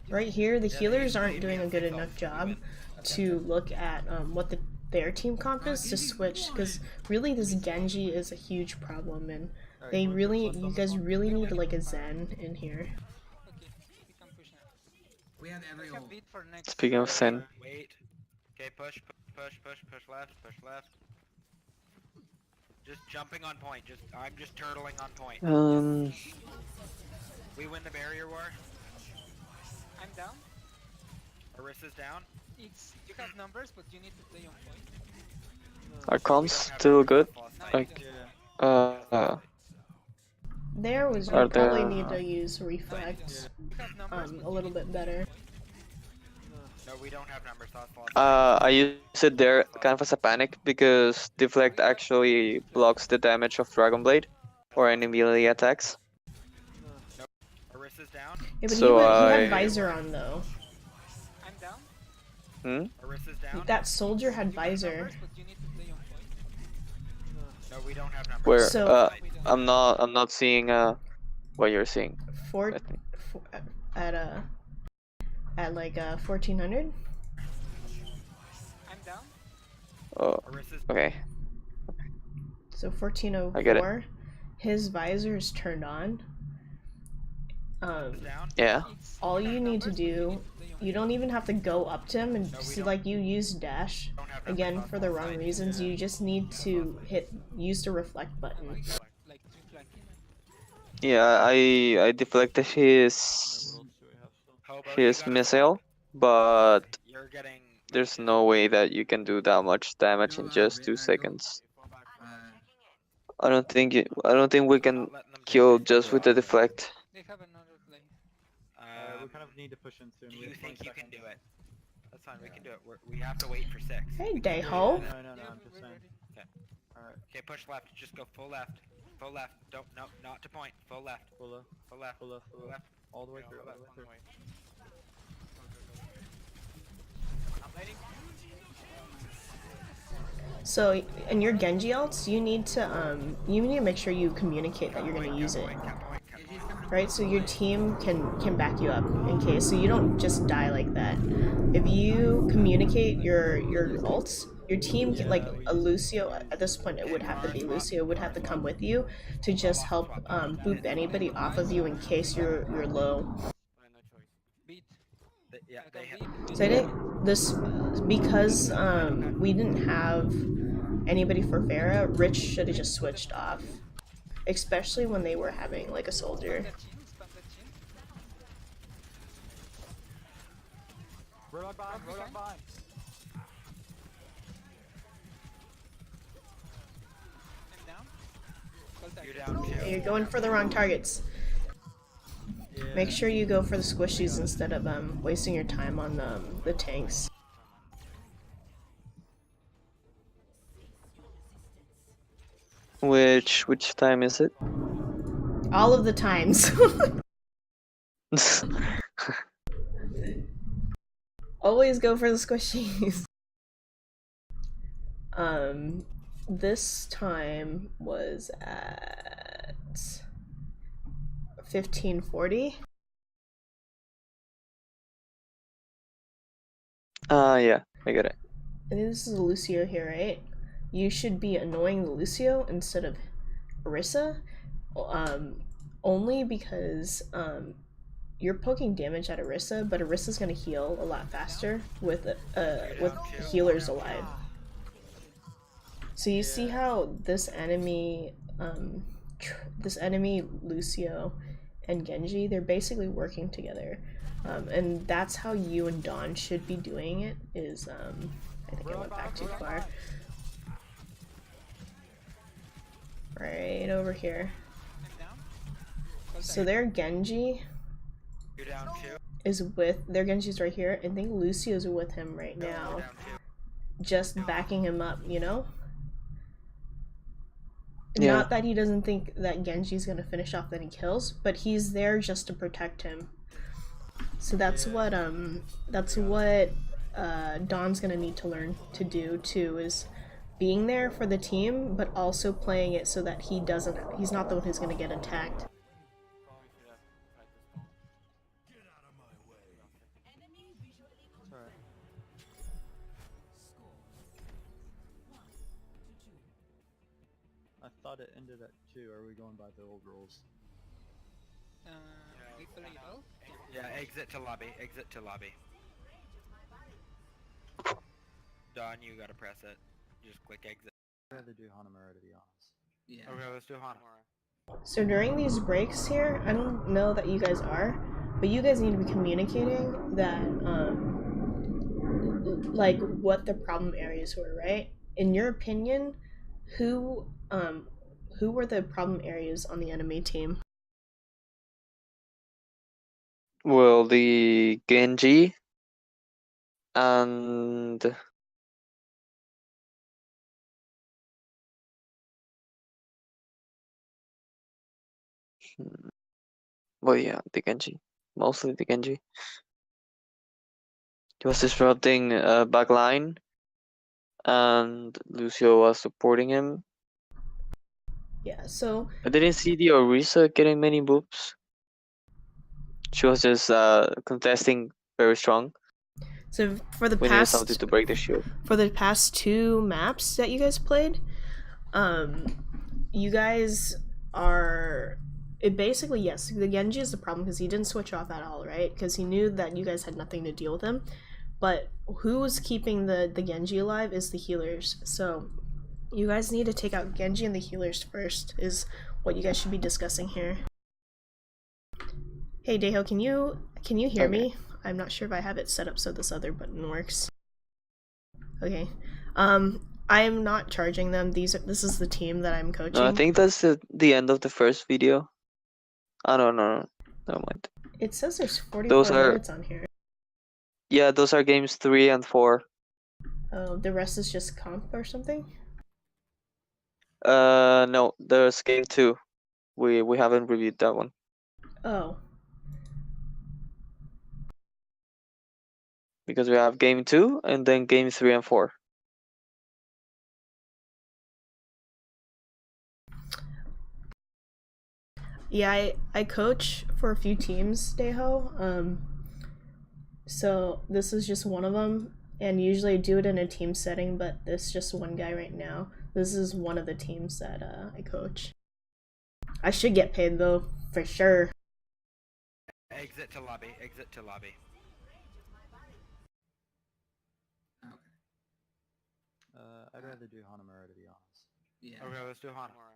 Right here, the healers aren't doing a good enough job to look at what their team comp is to switch, because really this Genji is a huge problem, and you guys really need like a Zen in here. Okay, we can push now. We have every We have ult. beat for next. Speaking of Sen, Wait. Okay, push left. Just jumping on point. I'm just turtling on point. We win the barrier war. I'm down. Arissa's down. You have numbers, but you need to play on point. our comms still good. Like, Yeah. There was, you Are probably there- need to use reflect You have numbers, but a little bit better. No, we don't have numbers. That's lost. I use it there kind of as a panic because deflect actually blocks the damage of Dragon Blade or any melee attacks. Arissa's down. Yeah, but So he I- had visor on though. I'm down. Hmm? Arissa's down. That soldier had You have visor. numbers, but you need to play on point. No, we don't have numbers. Where So- I'm not seeing what you're seeing. Four, Let me- four at like 1400. I'm down. Oh, Arissa's okay. So I get 1404. His visor is turned on. down. Yeah. It's All our you need to numbers, but you do, need to play on you don't even have to go up to him and No, we see, don't. like, you use dash. Don't have numbers Again, on for the both wrong sides. reasons, you just need to use the reflect and button. we got like 2 flanking. Yeah, I deflected his Hobo, you his gotta missile, but stop. You're getting. there's no way that you can do that much damage in just 2 seconds. I don't think we can Not letting them kill take it. just with the deflect. They have another play. We kind of need to push in soon. Do We you have think 20 you can seconds. do it? That's fine. We can do it. We have to wait for 6. Hey, We can do Dayho. it. No, Yeah, I'm just we're saying. ready. Alright, Okay, push left. Just go full left. Full left. Don't. No, not to point. Full left. full left, Full left. full left, full Full left. left. All the way Yeah, through, full all the way left, through. on the way. I'm waiting. So, in your Genji ults, you need to make sure you communicate that you're gonna use it. Right, so your team can back you up in case, so you don't just die like that. If you communicate your ults, your team can, like a Lucio at this point it would have to be Lucio would have to come with you to just help boop anybody off of you in case you're low. Beat. Yeah, I they got have. beat. So I think this because we didn't have anybody for Pharah, Rich should have just switched off, especially when they were having like a soldier. Spam that chin. Roadhog behind, roadhog behind. I'm down. Call You're target. down too. You're going for the wrong targets. Yeah. Make sure you go for the squishies instead of wasting your time on the tanks. Which time is it? All of the times. Always go for the squishies. This time was at 1540. Yeah, I get it. I think this is a Lucio here, right? You should be annoying the Lucio instead of Orisa. Only because you're poking damage at Orisa, but Orisa's gonna heal a lot faster with healers alive. So you see how this enemy Lucio and Genji, they're basically working together, and that's how you and Dawn should be doing it. Is I think I went back too far. Right over here. I'm down. Call So target. their Genji You're down too. is with their Genji's right here. I think Lucio's with him right You're now, down too. just backing him up. You know. Yeah. Not that he doesn't think that Genji's gonna finish off any kills, but he's there just to protect him. So that's what Don's gonna need to learn to do too, is being there for the team, but also playing it so that he's not the one who's gonna get attacked. It's alright. I thought it ended at 2. Are we going by the old rules? We play it all? Yeah, exit to lobby. Exit to lobby. Don, you gotta press it. You just click exit. I'd rather do Hanamura, to be honest. Yeah. Okay, let's do Hanamura. So during these breaks here, I don't know that you guys are, but you guys need to be communicating that like what the problem areas were, right? In your opinion, who were the problem areas on the enemy team? Well, the Genji and well, yeah, the Genji, mostly the Genji. He was disrupting backline, and Lucio was supporting him. Yeah, so I didn't see the Orisa getting many boobs. She was just contesting very strong. so for the We needed something past to break the shield. 2 maps that you guys played, you guys are it basically, yes, the Genji is the problem because he didn't switch off at all, right? Because he knew that you guys had nothing to deal with him. But who was keeping the Genji alive is the healers. So you guys need to take out Genji and the healers first is what you guys should be discussing here. Hey Deho, can you hear Okay. me? I'm not sure if I have it set up so this other button works. Okay. I am not charging them. This is the team that I'm coaching. No, I think that's the end of the first video. Oh no, never mind. It says there's 44 Those are- minutes on here. Yeah, those are games 3 and 4. Oh, the rest is just comp or something? No, there's game 2. We haven't reviewed that one. Oh. Because we have game 2 and then game 3 and 4. Yeah, I coach for a few teams, Deho. So this is just one of them, and usually I do it in a team setting, but there's just one guy right now. This is one of the teams that I coach. I should get paid though, for sure. Exit to lobby. Exit to lobby. Okay. I'd rather do Hanamura, to be honest. Yeah. Okay, let's do Hanamura.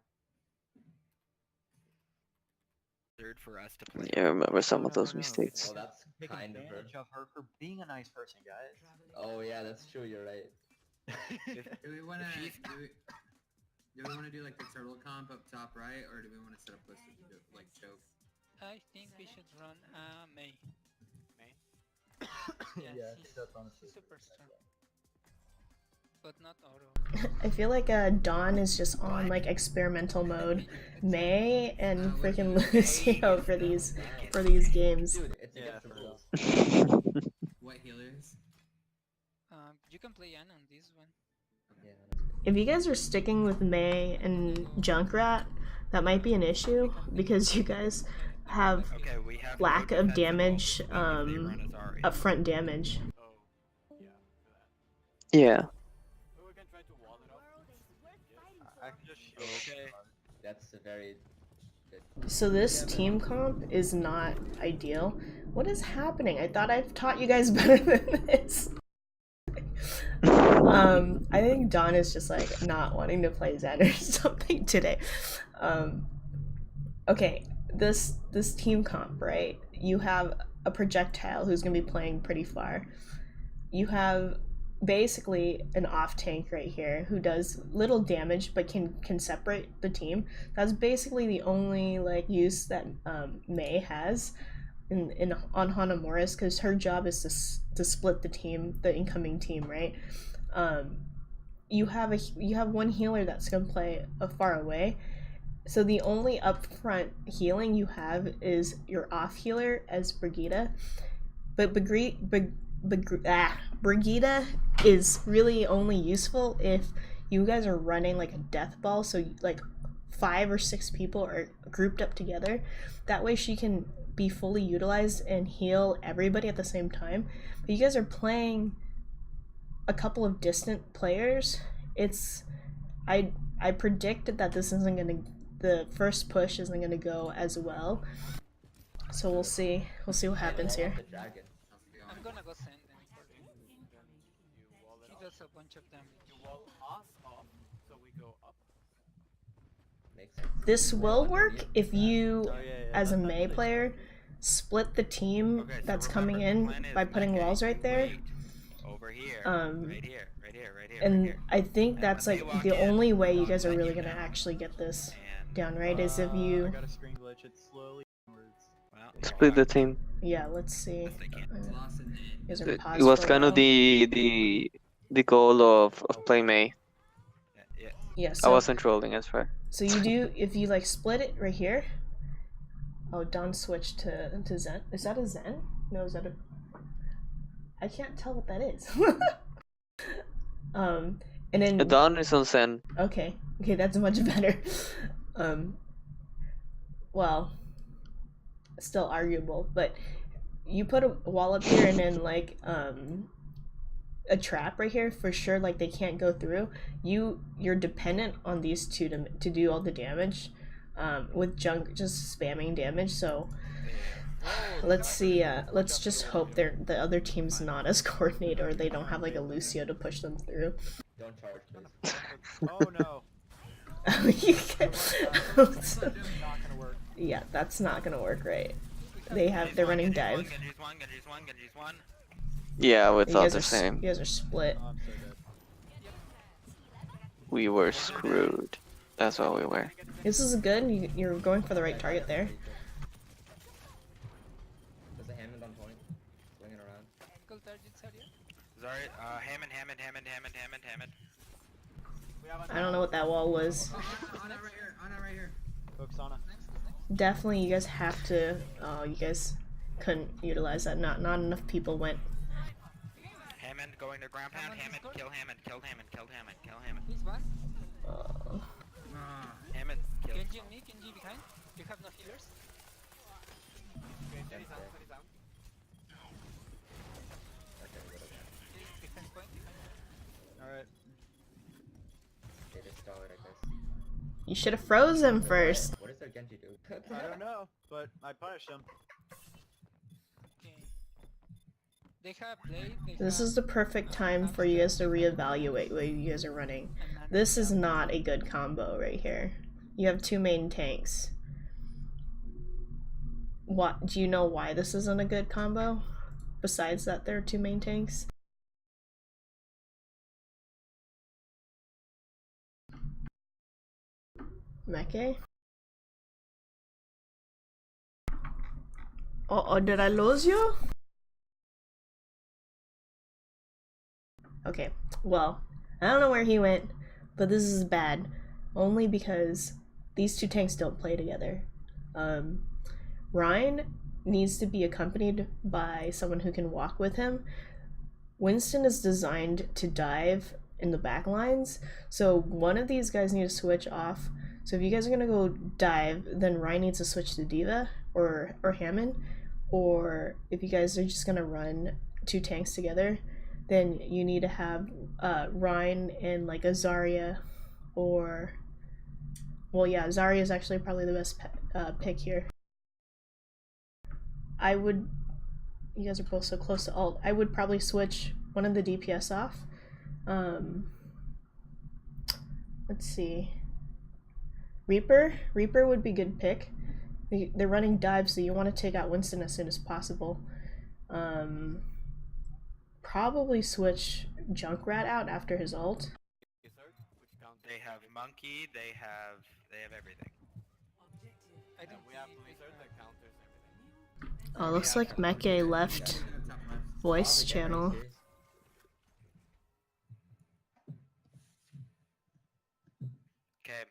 Third for us to play. Yeah, I remember some No, of no, those no, no. mistakes. Well, that's Take kind of her. advantage of her for being a nice person, guys. Oh yeah, that's true. You're right. Do we wanna She's- do we wanna do like the turtle comp up top right, or do we wanna set up lists to do like choke? I think we should run Mei. Yeah, I she's, think that's honestly she's super the best strong. bet. But not Oro. I feel like Dawn is just on like experimental mode. May and freaking Lucio for these games. Dude, it's Yeah, against the for real. rules. What healers? You can play Yan on this one. Yeah, that's good. If you guys are sticking with May and Junkrat, that might be an issue because you guys have Okay, we have lack no of defensive damage, ult, but they run as Ari. upfront damage. Yeah. I can just show Okay. That's a very good. So this team comp is not ideal. What is happening? I thought I've taught you guys better than this. I think Dawn is just like not wanting to play Zen or something today. Okay, this team comp, right? You have a projectile who's gonna be playing pretty far. You have basically an off tank right here who does little damage but can separate the team. That's basically the only like use that Mei has in on Hanamura's, because her job is to split the team, the incoming team, right? You have one healer that's gonna play far away, so the only upfront healing you have is your off healer as Brigitte, but Brigitte is really only useful if you guys are running like a death ball, so like 5 or 6 people are grouped up together. That way she can be fully utilized and heal everybody at the same time. But you guys are playing a couple of distant players. I predicted that this isn't gonna, the first push isn't gonna go as well. So we'll see what happens here. The dragon. I'm gonna go send them for him. He does a bunch of damage. Makes sense. This will work if you, Oh, yeah, as a that's Mei actually player, split the team Okay, so that's remember, coming the in plan is by putting Meke, walls right there. wait, over here, Um, right here, right here, right here, And right here. I think And that's when they like walk the in, only way you I'll guys are let really you gonna know. actually get this And down right is if I you, got a screen glitch. It's slowly inwards. well, Split the team. yeah, let's see. Yes, they can. Lost in it. You guys are It paused was for a kind of while. the goal of playing Mei. Yeah. Yeah, I so wasn't trolling, I swear. so you do, if you like split it right here. Oh, Don switched to Zen. Is that a Zen? No, is that a? I can't tell what that is. And then Dawn is on Zen. okay, that's much better. Well, still arguable, but you put a wall up here and then like a trap right here for sure, like they can't go through. You're dependent on these two to do all the damage, with junk just spamming damage. So let's see, let's just hope the other team's not as coordinated, or they don't have like a Lucio to push them through. Don't charge, please. Oh no. You can- That's not gonna work. yeah, that's not gonna work, right? They're running dive. Genji's one. Yeah, we You thought guys the are same. You guys are split. Oh, I'm so dead. We were screwed. That's what we were. This is good. You're going for the right target there. There's a Hammond on point. Swinging around. Go target area. Sorry, Hammond. I don't know what that wall was. Ana right here. Ana right here. Focus on it. Definitely, you guys have to. Oh, you guys couldn't utilize that. Not enough people went. Hammond going to ground pound. Hammond, kill Hammond. Killed Hammond. He's one. Ah. Hammond, kill. Genji and me, Genji behind. You have no healers. Defense point. Alright. They just stall it, I guess. You should have froze him first. What does their Genji do? I don't know, but I punished him. Okay. They have blade. This is the perfect time for you guys to reevaluate what you guys are running. This is not a good combo right here. You have two main tanks. What do you know why this isn't a good combo? Besides that, there are two main tanks. Meke? Oh, did I lose you? Okay, well, I don't know where he went, but this is bad. Only because these two tanks don't play together. Ryan needs to be accompanied by someone who can walk with him. Winston is designed to dive in the back lines, so one of these guys need to switch off. So if you guys are gonna go dive, then Ryan needs to switch to Diva or Hammond. Or if you guys are just gonna run two tanks together, then you need to have Ryan and like a Zarya, or well, yeah, Zarya is actually probably the best pick here. I would. You guys are both so close to ult. I would probably switch one of the DPS off. Let's see. Reaper would be a good pick. They're running dives, so you want to take out Winston as soon as possible. Probably switch Junkrat out after his ult. They have monkey. They have everything. I don't Oh, looks like Meke left voice channel. Okay,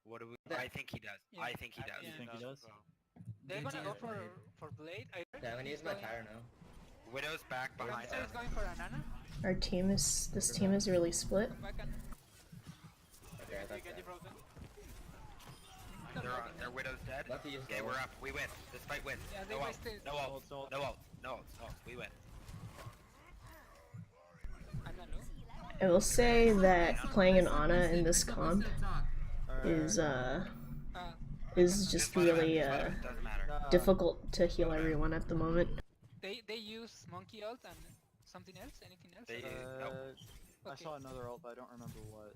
what do we? I think he does. Yeah. I think he does. Yeah. You think he does? They're gonna go for blade. Yeah, I'm gonna use my tire now. Widow's back behind Lancer us. is going for an Ana. This team is really split. Back and Okay, that's that. Their Widow's dead. Love to use Okay, the we're ult. up. We win. This fight wins. Yeah, they No ult. wasted. No ult. Ult. No ult. No ult. We win. Ana low. I will say that playing an Ana in this comp Alright. is just really Doesn't matter. difficult to heal everyone at the moment. They use monkey ult and something else. Anything else? They- nope. I Okay. saw another ult, but I don't remember what.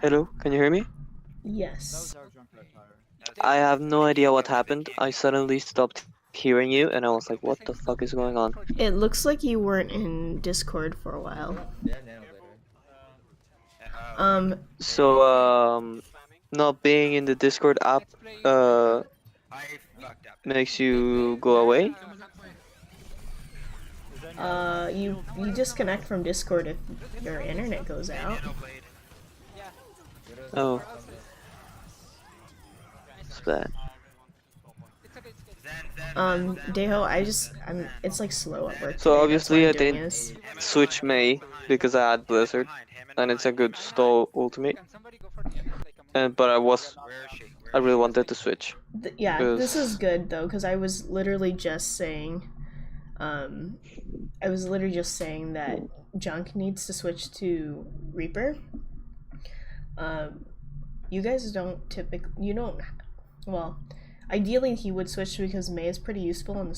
Hello, can you hear me? That Yes. was our Junkrat tire. I have no idea what happened. I suddenly stopped hearing you, and I was like, what the fuck is going on? It looks like you weren't in Discord for a while. Yeah, nailed it. So, not being in the Discord app, Let's play. I fucked up. makes you go away? Someone's up point. Is that You disconnect from Discord if your internet goes out. Nano blade. Yeah. Widow's Oh. on this. It's bad. It's okay. It's good. Zen. Deho, it's like slow at work. So today, obviously that's why I I'm doing didn't this. switch Mei because I had Blizzard, and it's a good stall ultimate. Can somebody go for the Ana like a monkey? But I was Where is she? I really wanted to switch. Yeah, this is Because good though, because I was literally just saying, that Junk needs to switch to Reaper. You guys don't well, ideally he would switch because May is pretty useful on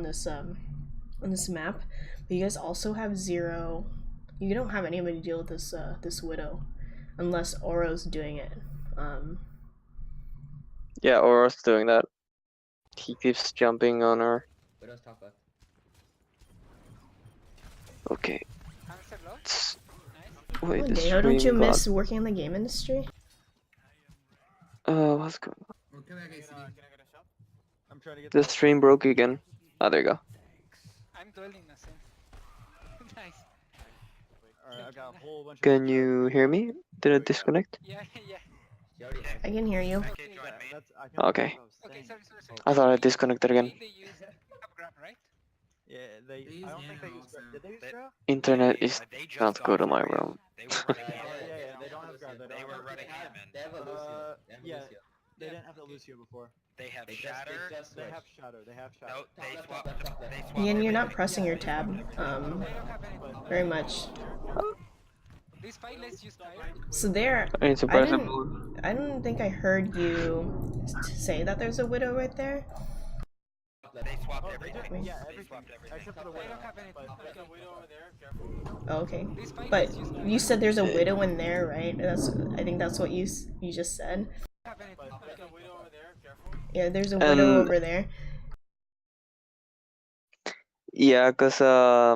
this map, but you guys also have zero. You don't have anybody to deal with this Widow, unless Oro's doing it. yeah, Aurora's doing that. He keeps jumping on her. Widow's top left. Okay. Hamster low. It's... Nice. Wait, the Deo, don't you stream got... miss working in the game industry? What's going on? Well, come back, ACD. I'm trying to get The stream broke again. Ah, there you go. I'm dwelling na same. Nice. Alright, I've got a whole bunch of. Can you hear me? Did it disconnect? Yeah, yeah. She already has I can hear you. Okay, Okay, join That- me. that's- I can't Okay. believe I was Okay, saying. sorry. I thought I disconnected again. They use grab, right? Yeah, they. They use I don't think they Nano use. also. Did they use They- Grab? Internet Yeah, is they just not got good in my Fury. room. They were running Yeah, Hammer. yeah, they don't have Grab. They were running Hammond. They have a Lucio. They have a yeah. Lucio. They Yeah, didn't have the okay. Lucio before. They have They Shatter. just They switched. have Shadow. They have Shadow. No, they Top swapped. left, top left. They swapped. Ian, you're not everything. pressing your tab. I don't have anything. Very much. This fight, let's use tire. So there, I need to I press didn't, him. I don't think I heard you say that there's a Widow right there. They swapped Oh, they everything. did. Yeah, They everything. swapped everything. Except for the I Widow. don't have anything. But Okay. Oh, okay. This fight, But let's use tire. you said there's a Widow in there, right? I think that's what you just said. Have anything. Okay. Yeah, there's a Widow over there. Yeah, cause I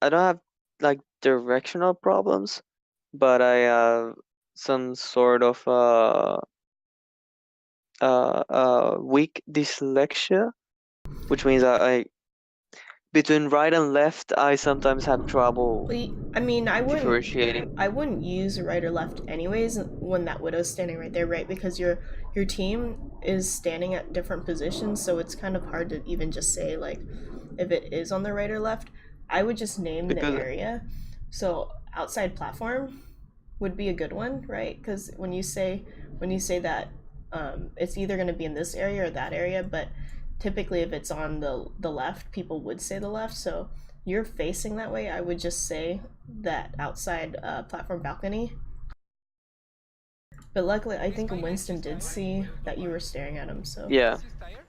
don't have like directional problems, but I have some sort of weak dyslexia, which means I between right and left I sometimes have trouble I mean, I differentiating. wouldn't use right or left anyways when that Widow's standing right there, right? Because your team is standing at different positions, so it's kind of hard to even just say like if it is on the right or left. I would just name Because- the area. So outside platform would be a good one, right? Because when you say that it's either going to be in this area or that area, but typically if it's on the left, people would say the left. So you're facing that way, I would just say that outside platform balcony. But luckily, I think Winston did see that you were staring at him, so. Yeah, Let's use tire.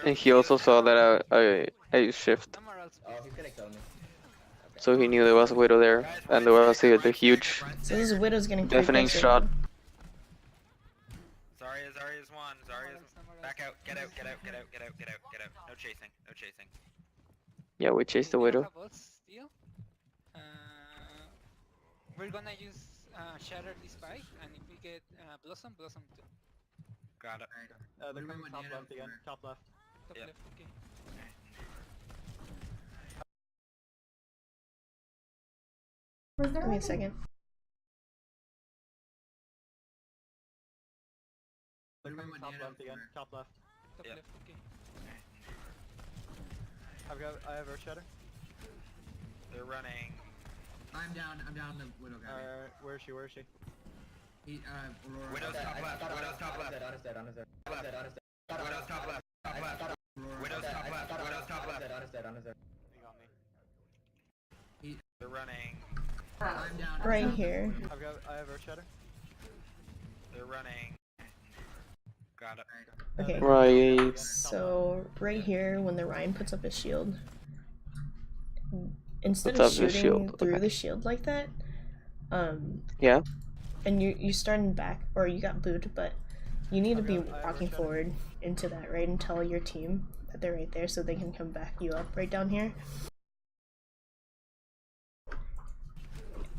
and he also saw that I used shift, Somewhere else, Oh, please. he's gonna kill me. so he knew there was a Widow there, and there was the huge So this Widow's getting pretty deafening close shot. right now. Zarya's one. Zarya's back out. Get out. No chasing. Yeah, we chased the We don't Widow. have ults still. We're gonna use Shatter this fight, and if we get Blossom too. Got it. They're What do we coming want top Nano left again. for? Top left. Top Yep. left, okay. Give me a second. They're What do we coming want top Nano left again. for? Top left. Top Yep. left, okay. I have Earth Shatter. They're running. I'm down the Widow guy. Alright, where is she? He, Aurora. Widow's top left. Widow's top left. Honest dead. Widow's top left. Aurora. Widow's top left. Widow's top left. Honest dead. You got me. They're running. I'm down. Right here. I have Earth Shatter. They're running. Got it. Okay. Right. So right here, when the Ryan puts up his shield, instead Puts of up his shooting shield, through okay. the shield like that, Yeah. and you're starting back, or you got booed, but you need to be I have walking Shadow. forward into that, right, and tell your team that they're right there so they can come back you up right down here.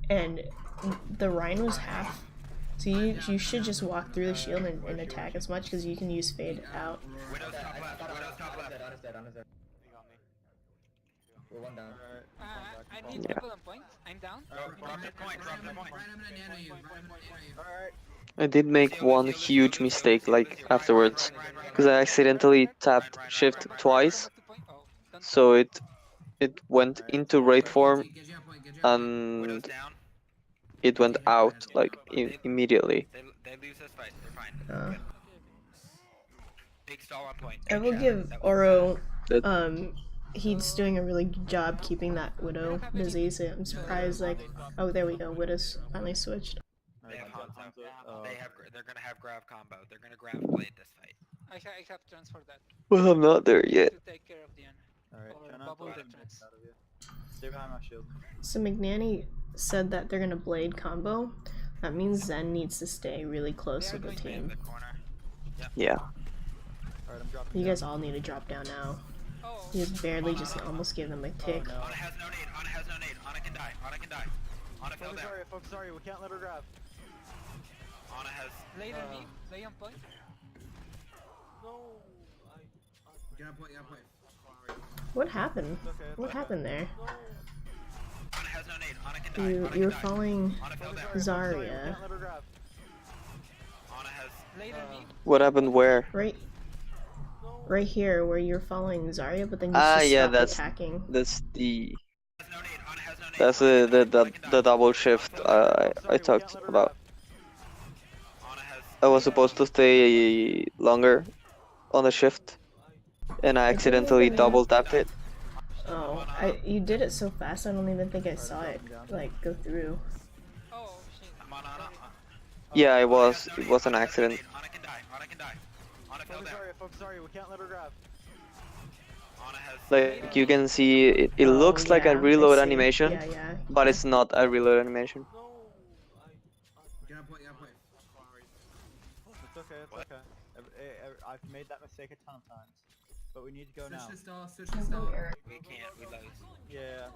And the Rhine was half, so you should just walk through the shield and attack as much because you can use fade out. Widow's top left. Widow's top left. Honest dead. You got me. We're one down. Alright. I need Yeah. people on point. I'm down. Drop the point. Drop the point. Brian, I'm gonna nano you. Alright. I did make one huge mistake like afterwards, because I accidentally tapped shift twice, so it went into raid form Get you on point. Widow's and down. it went out like immediately. They lose this fight. They're fine. Uh, Good. Big stall on point. I Good will shot. give That was Oro, That- he's doing a really good job keeping that Widow busy, so I'm surprised, like, oh, there we go, Widow's finally switched. They have Hanzo. Oh, They're gonna have Grav combo. They're gonna Grav blade this fight. I have transfer that. Well, I'm not there yet. To take care of the Ana. alright, Or try not bubble to the let him trance. out of you. Stay behind my shield. So McNanny said that they're gonna blade combo. That means Zen needs to stay really close They with are the going In team. the corner. Yeah. Alright, I'm dropping You down. guys all need to drop down now. Oh, You just barely just almost gave them a tick. Oh, no. Ana has no nade. Ana has no nade. Ana can die. Ana can die. Ana fell Focus down. Zarya, focus Zarya, we can't let her grab. Ana has. lay on me, lay on point. Get on point, get on point. What happened? It's okay, it's What okay. happened there? Ana has no nade. Ana can die. Ana You're can die. following Ana fell Focus down. we Zarya. can't let her grab. Ana has. Lay on me. What happened where? Right here where you're following Zarya, but then you Ah, just yeah, stop that's- attacking. That's the Has no nade. Ana has no nade. that's Ana the can die. the, Ana can the, the die. double shift Ana fell down. I talked about. Ana has. I was supposed to stay longer on the shift, and I accidentally double tapped it. Oh, you did it so fast I don't even think I saw it like go through. Oh shit. I'm on Ana. Yeah, it was an accident. Ana can die. Ana can die. Ana fell Focus down. Zarya, focus Zarya, we can't let her grab. Ana has. Like you can see, it looks like yeah, a I reload see. animation, Yeah. but it's not a reload animation. Get on point, get on point. It's okay, it's okay. I've made that mistake a ton of times. But we need to go now. Switch to stall, switch to stall. We can't. We lose. Yeah.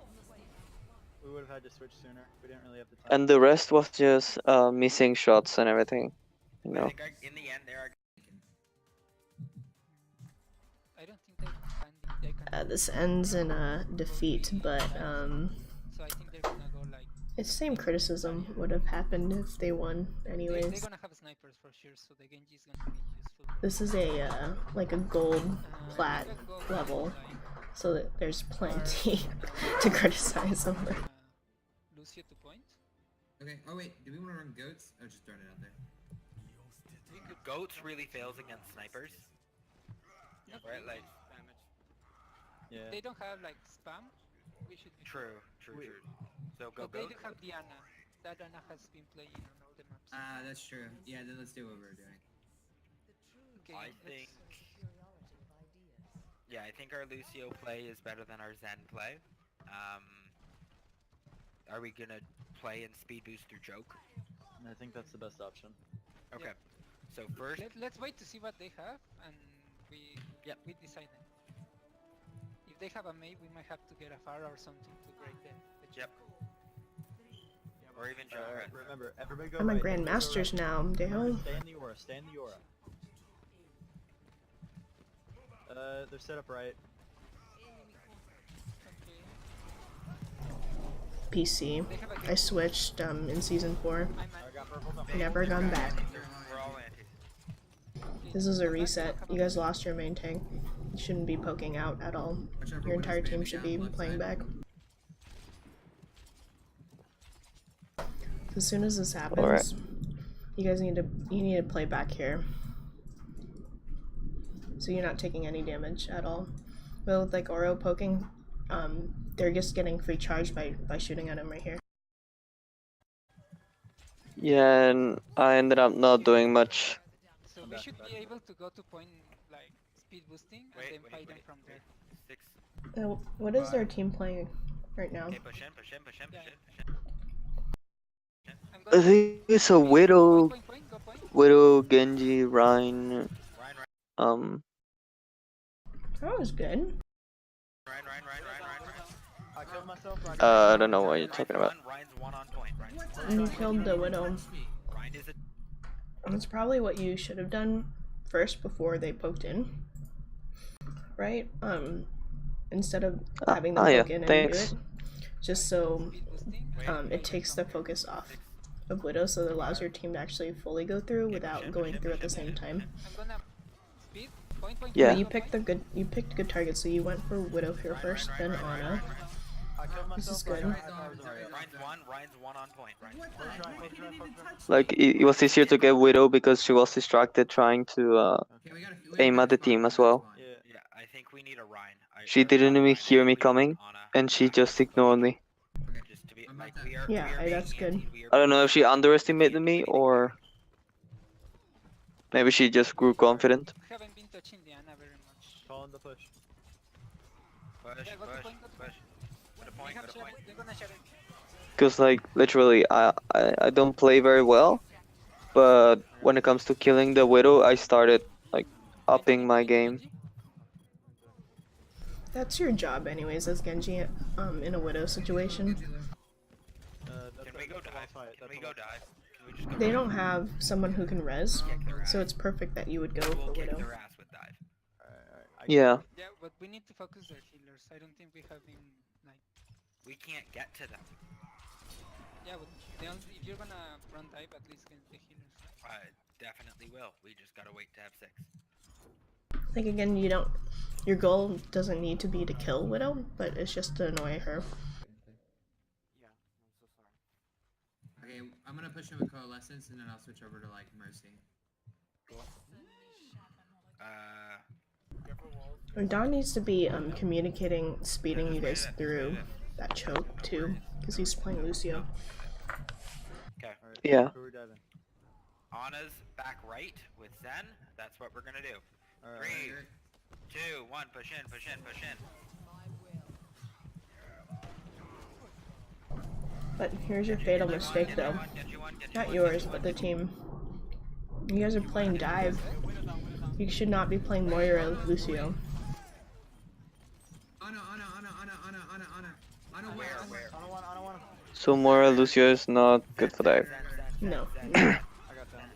We would have had to switch sooner. We didn't really have the time. And the rest was just missing shots and everything, you I know. think in the end, there are. I don't think they can. This ends in a defeat, but So I think they're gonna go like. it's the same criticism would have happened if they won They're anyways. gonna have snipers for sure, so the Genji is gonna be useful. This is a like a gold plat You can go level, like, so that there's plenty to criticize over. Lucio to point. Okay, oh wait, do we want to run goats? Oh, just throwing it out there. Goats really fails against snipers. Right, like. Yeah. They don't have like spam. We should be True. So go But they goat. do have Diana. That Diana has been playing on all the maps. That's true. Yeah, then let's do what we're doing. Okay, I think. Yeah, I think our Lucio play is better than our Zen play. Are we gonna play and speed boost through joke? I think that's the best option. Okay. So first, Let's wait to see what they have, and we decide then. If they have a May, we might have to get a Pharah or something to break the Yep. Or even joke. Alright, remember, everybody go I'm a right. everybody go grandmasters right. now. Damn. Stay in the aura, stay in the aura. They're set up right. Okay. PC. They have a I switched in season 4. I'm I got purple on Never gone back. We're all anti. This is a reset. You guys lost your main tank. You shouldn't be poking out at all. Watch out for Your Widow's entire team spamming should down be left playing side. back. As soon as this happens, Alright. you guys need to play back here. So you're not taking any damage at all. But with like Oro poking, they're just getting free charge by shooting at him right here. Yeah, and I ended up not doing much. So we should be able to go to point like speed boosting and then fight them from there. 6. What is their team playing right now? Okay, push in. Yeah. I'm I going think it's a Widow, point, go point. Widow, Genji, Rhine, Ryan. That was good. Ryan. I killed myself. I don't know what you're talking about. Ryan's one on point. You killed the Widow. Ryan is a. That's probably what you should have done first before they poked in. Right? Instead of having them yeah, poke in and thanks. do it. Just so Speed boosting. it takes the focus off of Widow, so it allows your team to actually fully go through without going through at the same time. I'm gonna speed point. Yeah. But you picked good targets, so you went for Widow here first, then Ana. This is good. Ryan's one on point. What the heck? He didn't even touch Like me. it was easier to get Widow because she was distracted trying to Okay, we gotta aim at the team as well. Yeah. Yeah, I think we need a Ryan. She didn't even hear me coming, and she just ignored me. Just to be I'm like about we to- are. Yeah, we are that's being good. anti- we are I don't know if she being underestimated me anti- or maybe she just grew confident. We haven't been touching Diana very much. Calling the push. Push, Yeah, go to push, point, go to push. Go to They point, have go to share, point. they're gonna share it. Cause like literally, I don't play very well, but when it comes to killing the Widow, I started like upping my game. That's your job anyways as Genji in a widow situation. Can we go dive? Can we go dive? Can we just go They dive? don't have someone who can res, Kick their ass. so it's perfect that you would go We'll for kick widow. their ass with dive. Yeah. Yeah, but we need to focus their healers. I don't think we have been like. We can't get to them. Yeah, but if you're gonna run dive, at least get the healers. I definitely will. We just gotta wait to have 6. Like again, you don't. Your goal doesn't need to be to kill Widow, but it's just to annoy her. Okay, I'm gonna push him with Coalescence and then I'll switch over to like Mercy. Don needs to be communicating, speeding you guys through that choke too, because he's playing Lucio. Okay. Yeah. Who are diving? Anna's back right with Zen. That's what we're gonna do. Alright. 3, 2, 1. Push in, push in, push in. But here's your fatal mistake though. Not yours, but the team. You guys are playing dive. You should not be playing Moira or Lucio. Anna, where? I don't want. So Mora Lucio is not good for dive. No. I got down.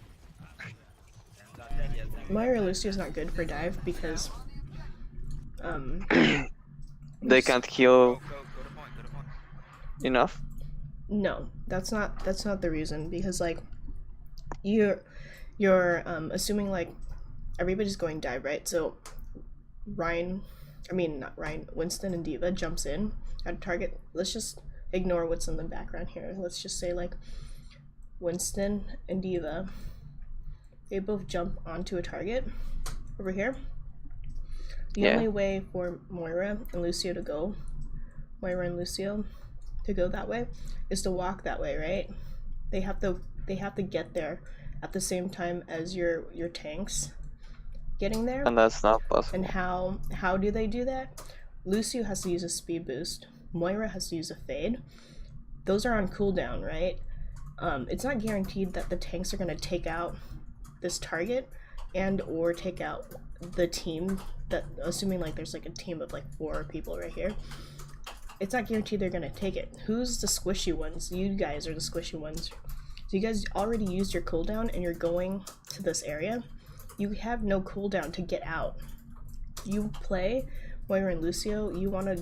Moira or Lucio is not good for dive because They can't heal enough. no, that's not the reason, because like you're assuming like everybody's going dive, right? So Winston and Diva jumps in at a target. Let's just ignore what's in the background here. Let's just say like Winston and Diva, they both jump onto a target over here. The only way for Moira and Lucio to go that way is to walk that way, right? They have to get there at the same time as your tanks getting there. And that's not possible. And how do they do that? Lucio has to use a speed boost. Moira has to use a fade. Those are on cooldown, right? It's not guaranteed that the tanks are gonna take out this target and or take out the team, that assuming like there's like a team of like 4 people right here. It's not guaranteed they're gonna take it. Who's the squishy ones? You guys are the squishy ones. So you guys already used your cooldown and you're going to this area. You have no cooldown to get out. You play Moira and Lucio, you wanna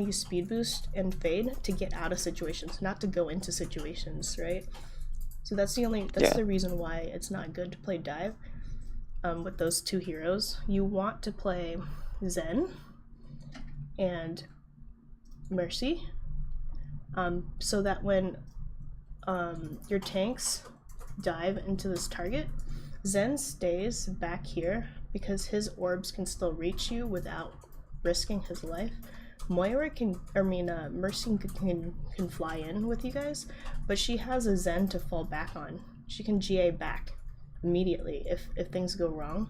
use speed boost and fade to get out of situations, not to go into situations, right? So that's the reason why it's not good to play dive with those 2 heroes. You want to play Zen and Mercy, so that when your tanks dive into this target, Zen stays back here because his orbs can still reach you without risking his life. Mercy can fly in with you guys, but she has a Zen to fall back on. She can GA back immediately if things go wrong.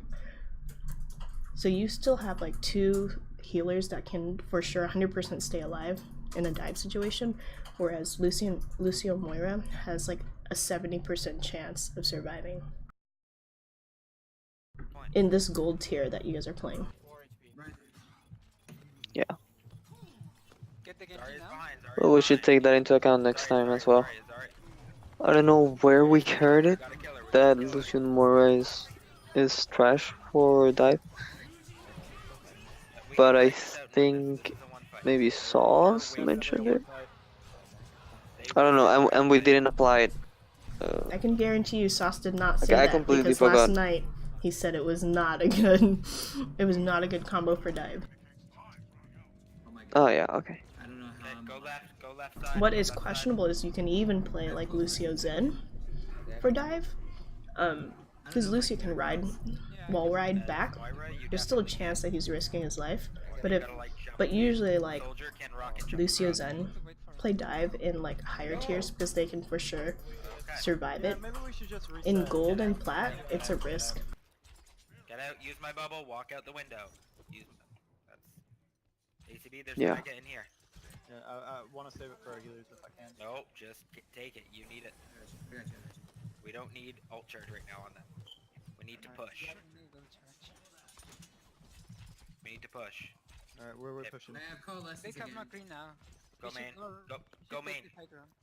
So you still have like 2 healers that can for sure 100% stay alive in a dive situation, whereas Lucio Moira has like a 70% chance of surviving in this gold tier that you guys are playing. Yeah. Get the Genji now. Well, we should take that into account next time as well. I don't know where we heard it, that Lucian Mora is trash for dive. But I think maybe Sauce mentioned it. I don't know, and we didn't apply it. I can guarantee you Sauce did not say I that completely because forgot. last night he said it was not a good combo for dive. Oh my god. Oh yeah, okay. I don't Go left side. What go is left questionable is you can even play like Lucio Zen for dive. Because Lucio can ride, wall ride back. There's still a chance that he's risking his life. But usually like Lucio Zen play dive in like higher tiers because they can for sure survive it. Maybe we should just reset. In gold and plat, it's a risk. Get out, use my bubble, walk out the window. That's ACB, there's Yeah. a mega in here. Yeah, I want to save it for regulars if I can. No, just take it, you need it. We don't need ult charge right now on them. We need to push. We need to push. Alright, we're pushing. I have coalescence They have again. McCree now. Go main. Go main.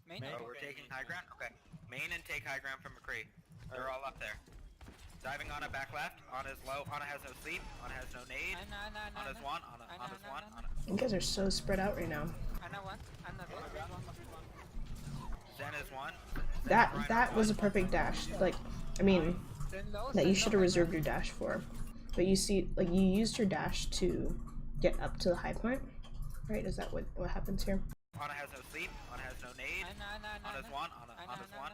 Main? Main? Oh, we're taking high ground? Okay. Main and take high ground from McCree. They're all up there. Diving on a back left. Ana's low. Ana has no sleep. Ana has no nade. Ana's one. Ana's one. You guys are so spread out right now. Ana one. Ana Zen is one. That was a perfect dash. Like, I mean, that you should have reserved your dash for. But you see, like, you used your dash to get up to the high point, right? Is that what happens here? Ana has no sleep. Ana has no nade. Ana's one. Ana's one.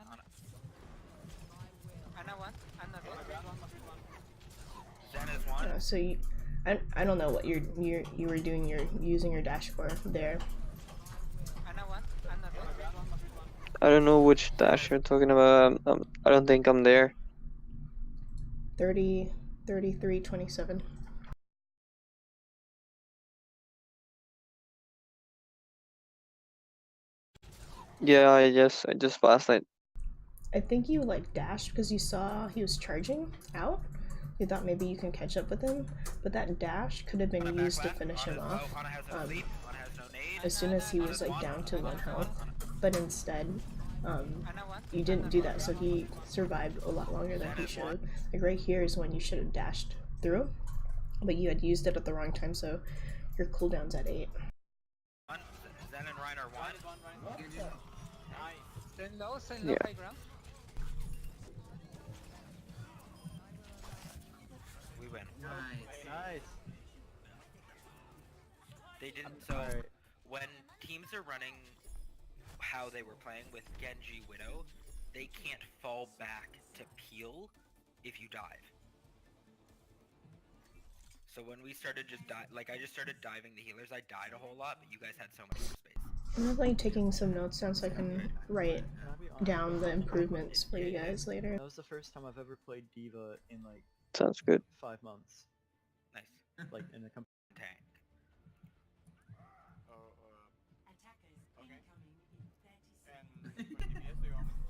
Ana one. Ana Zen is one. So you, I don't know what you were doing. You're using your dash for there. Ana one. Ana I don't know which dash you're talking about. I don't think I'm there. 30, 33, 27. Yeah, I just passed it. I think you like dashed because you saw he was charging out. You thought maybe you can catch up with him, but that dash could have been used to finish him off as soon as he was like down to 1 health. But instead, you didn't do that, so he survived a lot longer than he should have. Like right here is when you should have dashed through, but you had used it at the wrong time, so your cooldown's at 8. Zen and Ryan are one. Send low Yeah. high ground. We win. Nice. They didn't. So Alright. when teams are running how they were playing with Genji Widow, they can't fall back to peel if you dive. So when we started I just started diving the healers, I died a whole lot, but you guys had so much more space. I'm definitely taking some notes down so I can write Can I be honest? down the improvements for you guys later. That was the first time I've ever played Diva in like Sounds good. 5 months. Nice. Like in a Tank.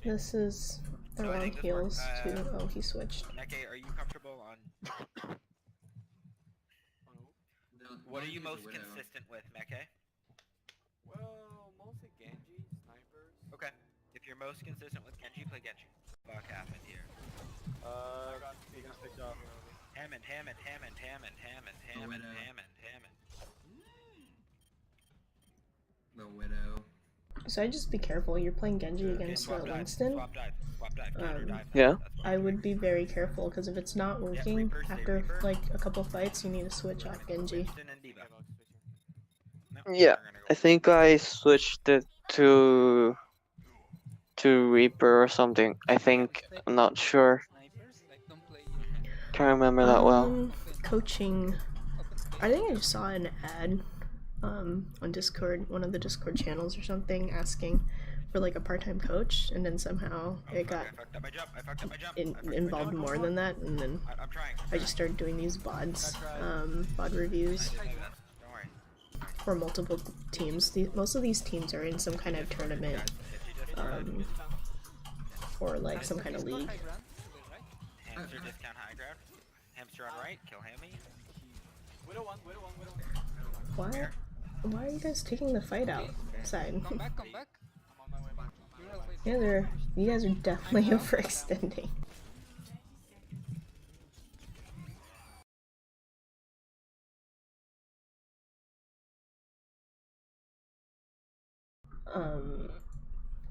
This is So I around think this heals works. too. Oh, he switched. Meke, are you comfortable on what are you most consistent with, Meke? Well, mostly Genji, snipers. Okay. If you're most consistent with Genji, play Genji. Fuck happened here. he got picked up. Hammond. The widow. So I just be careful. You're playing Genji against Swap dive. Winston. Swap dive. Counter dive. Yeah. That's what I would be very careful because if it's not working Reaper, stay after Reaper. like a couple fights, you need to switch off Genji. Winston and Diva. No, Yeah, we're gonna go I think I switched it to Reaper or something. I think. I'm not sure. Snipers, like don't play Can't remember that well. Coaching. open space. I think I just saw an ad on Discord, one of the Discord channels or something, asking for like a part-time coach, and then somehow it got I fucked up my jump. I fucked up my jump. involved more than that, and then I'm trying. I just started doing these VODs, VOD reviews Don't worry. for multiple teams. Most of these teams are in some kind of tournament, or like some kind of Discord league. high ground, to the right. Hamster discount high ground. Hamster on right. Kill Hammy. Widow one. Why are you guys taking the fight outside? Come back. I'm on my way back. You're always You guys are definitely overextending.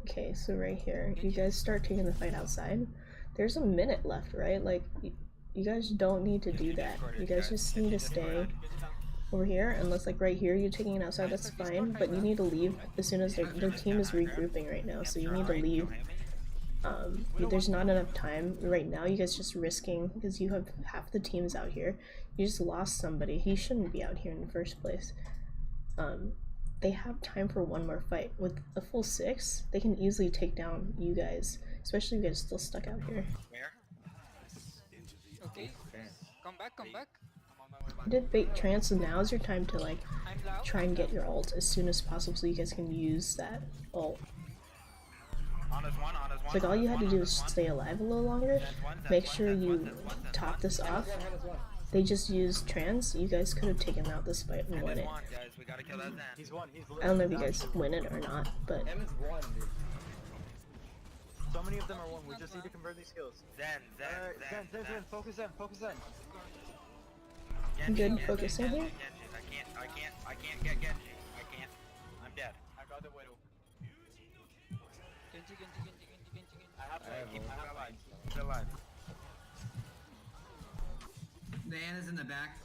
Okay, so right here, you guys start taking the fight outside. There's a minute left, right? Like, you guys don't need to do that. You guys just need to stay over here, unless like right here you're taking it outside, that's fine, but you need to leave as soon as their team is regrouping right now, so you need to leave. There's not enough time right now. You guys just risking, because you have half the teams out here. You just lost somebody. He shouldn't be out here in the first place. They have time for one more fight. With a full 6, they can easily take down you guys, especially if you guys are still stuck out here. Where? Okay, come back, come back. You did bait trance, so now is your time to like I'm loud. try and get your ult as soon as possible so you guys can use that ult. On his one, on his one. Like all you had to do was stay alive a little longer. Make sure you top this off. They just used trans. You guys could have taken out this fight and won it. Guys, we gotta kill that Zen. He's one. He's I don't know if you guys win it or not, but Evan's one, dude. So many of them are one. We just need to convert these skills. Zen. Zen. Focus Zen. good Genji, focusing Genji, here. Genji. I can't get Genji. I can't. I'm dead. I got the widow. Genji. I have to Keep I it have alive. Keep it alive. The Ana's in the back.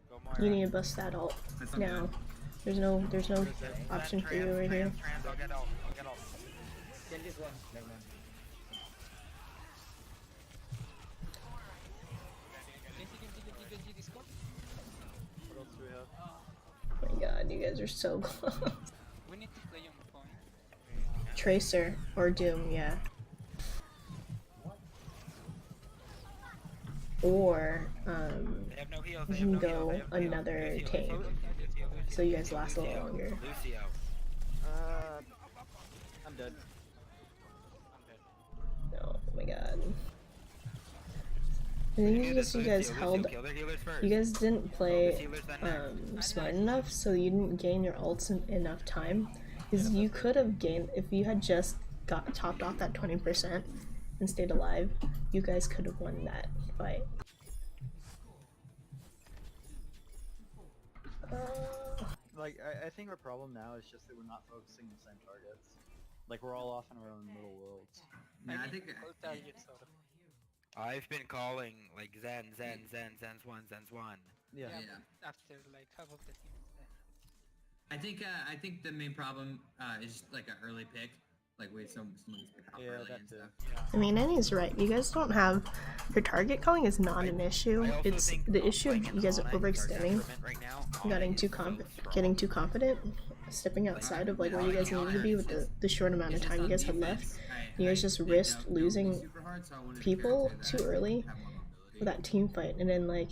Go more. You need to bust that ult That's not now. good. There's no option for you right here. Trans, I'll get ult. Genji's one. Never mind. Genji, Discord. What else do we have? Oh my god, you guys are so close. We need to play on the point. Tracer or Doom, yeah. Or They have no heals. you can go another tank, so you guys last a little longer. Lucio. I'm dead. Oh my god. I think it's just you guys held. Kill their healers first. You guys didn't play Healers then next. smart enough, so you didn't gain your ults in enough time. Because you could have gained, if you had just got topped off that 20% and stayed alive, you guys could have won that fight. Like, I think our problem now is just that we're not focusing the same targets. Like, we're all off in our own little worlds. Yeah, I think. Both targets are. I've been calling like Zen's one. Yeah. After like half of the team is dead. I think the main problem is like an early pick. Like wait, someone's pick up Yeah, early that and too. stuff. I mean, Annie's right. You guys don't have your target calling is not an issue. I also It's think the issue playing of you guys Ana is our overextending, detriment right now. getting too confident, stepping outside of like where you guys needed to be with the short amount of time you guys had left. You guys just risked losing people too early for that team fight, and then like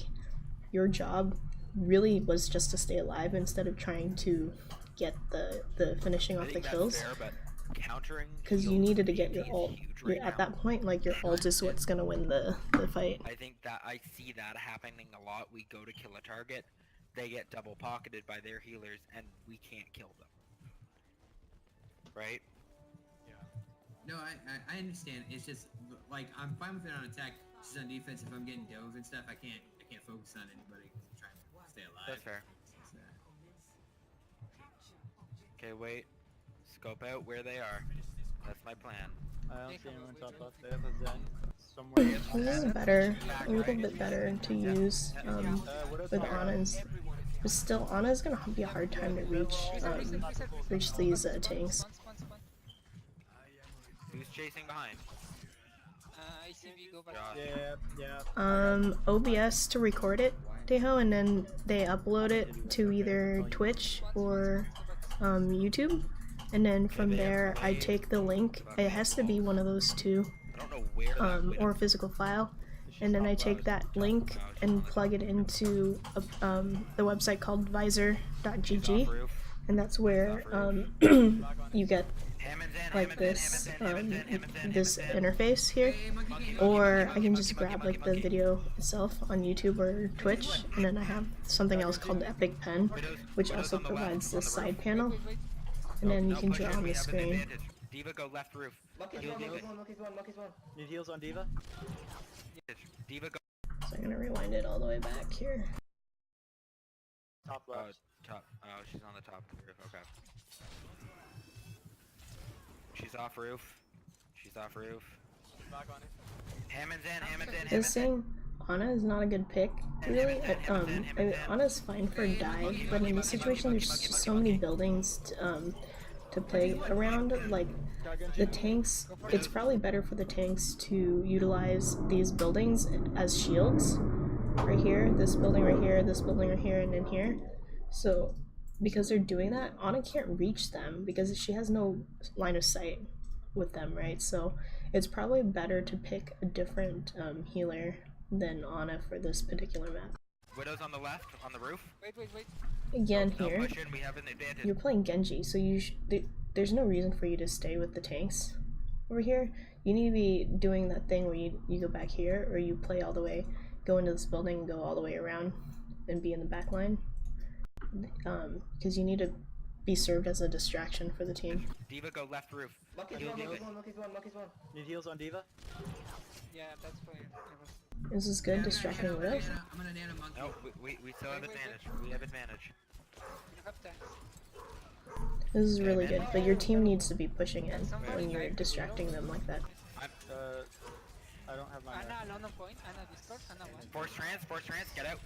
your job really was just to stay alive instead of trying to get the finishing I off the think that's kills. fair, but countering Because you heals needed to get your is ult. huge right At now. that point, like your ult is what's gonna win the fight. I think that I see that happening a lot. We go to kill a target, they get double pocketed by their healers, and we can't kill them. Right? No, I understand. It's just like I'm fine with it on attack. Just on defense, if I'm getting dove and stuff, I can't focus on anybody because I'm trying to stay alive. That's fair. So, Okay, wait. Scope out where they are. That's my plan. I don't see anyone top left. They have a Zen somewhere. A little bit better to use with Ana's. But still, Ana's gonna be a hard time to reach these tanks. Spawn. Who's chasing behind? ICB, go back. Josh. Yeah. OBS to record it, Deho, and then they upload it to either Twitch or YouTube, and then from there I take the link. It has to be one of those two, I don't know where that or a physical file, and then I take that link and plug it into the website called visor.gg, and that's where you get like this this interface here, or I can just grab like the video itself on YouTube or Twitch, and then I have something else called Epic Pen, which also provides this side panel, and then you can draw on the screen. Diva, go left roof. Monkey's one. Need heals on Diva? Diva, go. So I'm gonna rewind it all the way back here. Top left. Top. Oh, she's on the top of the roof. Okay. She's off roof. Back on it. Hammond's in. This thing, Ana is not a good pick, really. Ana's fine for dive, but in this situation, there's just so many buildings to play around. Like, the tanks, it's probably better for the tanks to utilize these buildings as shields. Right here, this building right here, this building right here, and in here. So, because they're doing that, Ana can't reach them because she has no line of sight with them, right? So it's probably better to pick a different healer than Ana for this particular map. Widow's on the left, on the roof. Wait. Again, No here, push in, we have an advantage. you're playing Genji, so there's no reason for you to stay with the tanks. Over here, you need to be doing that thing where you go back here, or you play all the way, go into this building, go all the way around, and be in the back line. Because you need to be served as a distraction for the team. Diva, go left roof. Monkey's one. Need heals on Diva? Yeah, that's fine. This is good, distracting Widows. I'm gonna nano monkey. No, we still have advantage. We have advantage. You have tanks. This is really good, but your team needs to be pushing in when you're distracting them like that. I don't have my Ana alone on point. Ana Discord. Ana one. Force trans, get out.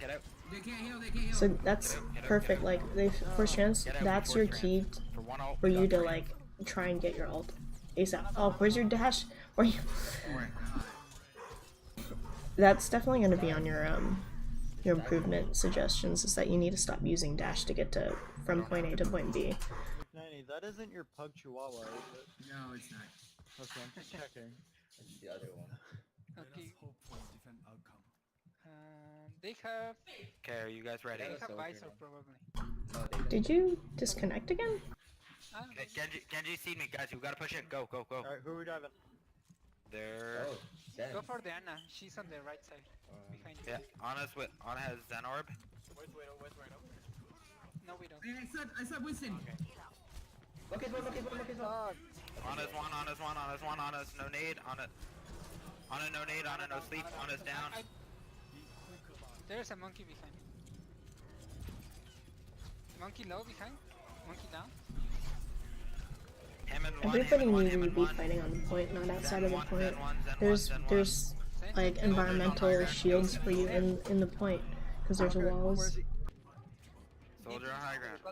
They can't heal. So that's perfect, like, they force chance, that's your key For one ult, for you to, like, try and get your ult ASAP. Oh, where's your dash? Where you? Oh my god. That's definitely going to be on your improvement suggestions, is that you need to stop using dash to get to from point A to point B. Nanny, that isn't your pug chihuahua, is it? No, it's not. Okay, I'm just checking. It's the other one. Okay. They have. Okay, are you guys ready? They have visor probably. No, they don't. Did you disconnect again? Okay, Genji, see me, guys. We gotta push it. Go. Alright, who are we driving? There. Oh, Zen. Go for the Ana. She's on the right side. Behind you. Yeah, Ana has Zen Orb. Where's Widow? No, we don't. Hey, I saw Winston. Monkey's one. Ana's one. Ana's no nade. Ana no nade. Ana no sleep. Ana's down. There's a monkey behind. Monkey low behind. Monkey down. Everybody needs to be fighting on the point, not outside of the point. There's like environmental shields for you in the point, because there's walls. Soldier on high ground.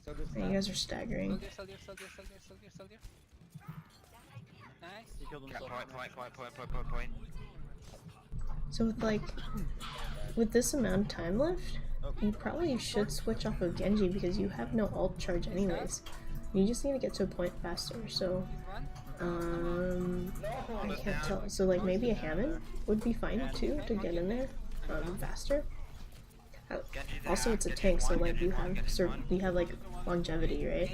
Colors, please. And you guys are staggering. Soldier. Nice. He killed Yeah, himself. point. So with this amount of time left, you probably should switch off of Genji because you have no ult charge anyways. You just need to get to a point faster. So I can't tell. So like maybe a Hammond would be fine too to get in there faster. Also, it's a tank, so like you have like longevity, right?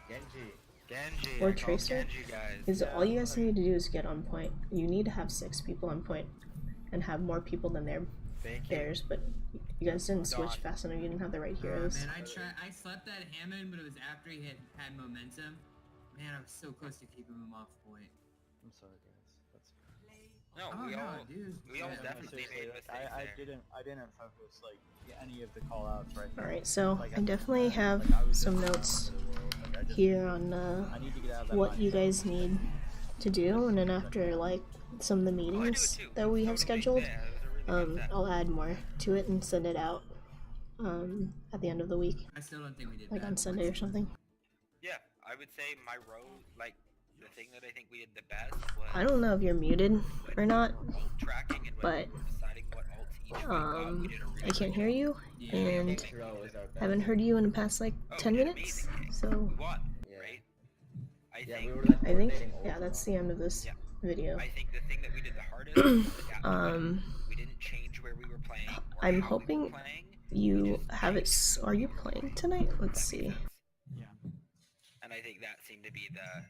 Genji. Or Tracer. Genji, guys. Is all you guys need to do is get on point. You need to have 6 people on point and have more people than theirs, but you guys didn't switch fast enough. You didn't have the right heroes. Man, I slept that Hammond, but it was after he had momentum. Man, I was so close to keeping him off point. I'm sorry, guys. That's No, Oh, we no, all dude. definitely seriously, made like, mistakes I didn't focus like any of the call outs right now. Alright, so Like, I definitely have like, I was some just notes like, I just- here on I need to get out of that what mindset. you guys need to do, and then after like some of the meetings that we have scheduled, I'll add more to it and send it out at the end of the week, I still don't think we did like bad on Sunday or points. something. Yeah, I would say my role, like, the thing that I think we did the best was I don't know if you're muted or not, ult tracking and but deciding what ults each we got. We did a really I can't hear you, Yeah. and Next row is our best. haven't heard you in the past like Oh, 10 we did minutes, amazing. so We won, Yeah. right? I Yeah, think we were like I think, coordinating yeah, all that's the the end of this Yeah. video. I think the thing that we did the hardest was adapt to it. We didn't change where we were playing. Or I'm how we were hoping playing. you have it. Are you playing tonight? Let's That makes see. sense. Yeah. And I think that seemed to be the.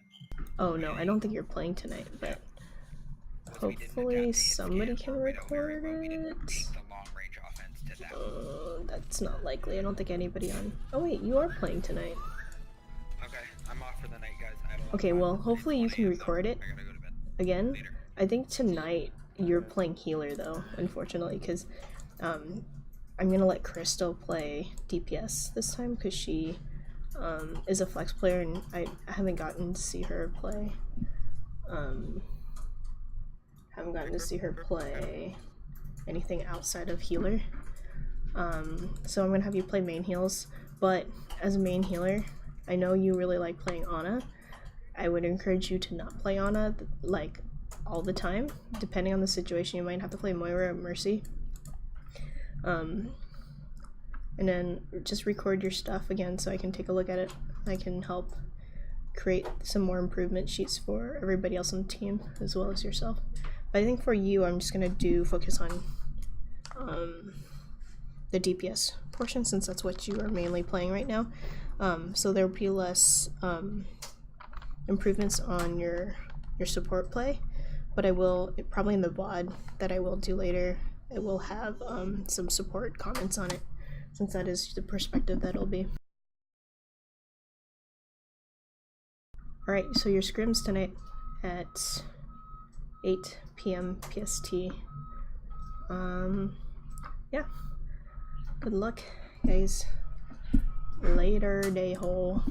Oh no, I don't think you're playing tonight, but we didn't hopefully adapt to somebody hit can scam or Widow very record well. We didn't it. make the long range offense to that. That's not likely. I don't think anybody on. Oh wait, you are playing tonight. Okay, I'm off for the night, guys. I have a lot Okay, of well, fun. hopefully you It's can 1 a.m., record so it I gotta go to bed again. later. I think tonight you're playing healer though, unfortunately, because I'm gonna let Crystal play DPS this time because she is a flex player and I haven't gotten to see her play. haven't gotten to see her play anything outside of healer. So I'm gonna have you play main heals, but as a main healer, I know you really like playing Ana. I would encourage you to not play Ana like all the time. Depending on the situation, you might have to play Moira or Mercy. And then just record your stuff again so I can take a look at it. I can help create some more improvement sheets for everybody else on the team as well as yourself. But I think for you, I'm just gonna focus on the DPS portion, since that's what you are mainly playing right now. So there will be less improvements on your support play, but I will, probably in the VOD that I will do later, I will have some support comments on it, since that is the perspective that it'll be. Alright, so your scrims tonight at 8 p.m. PST. Yeah. Good luck, guys. Later, day hole.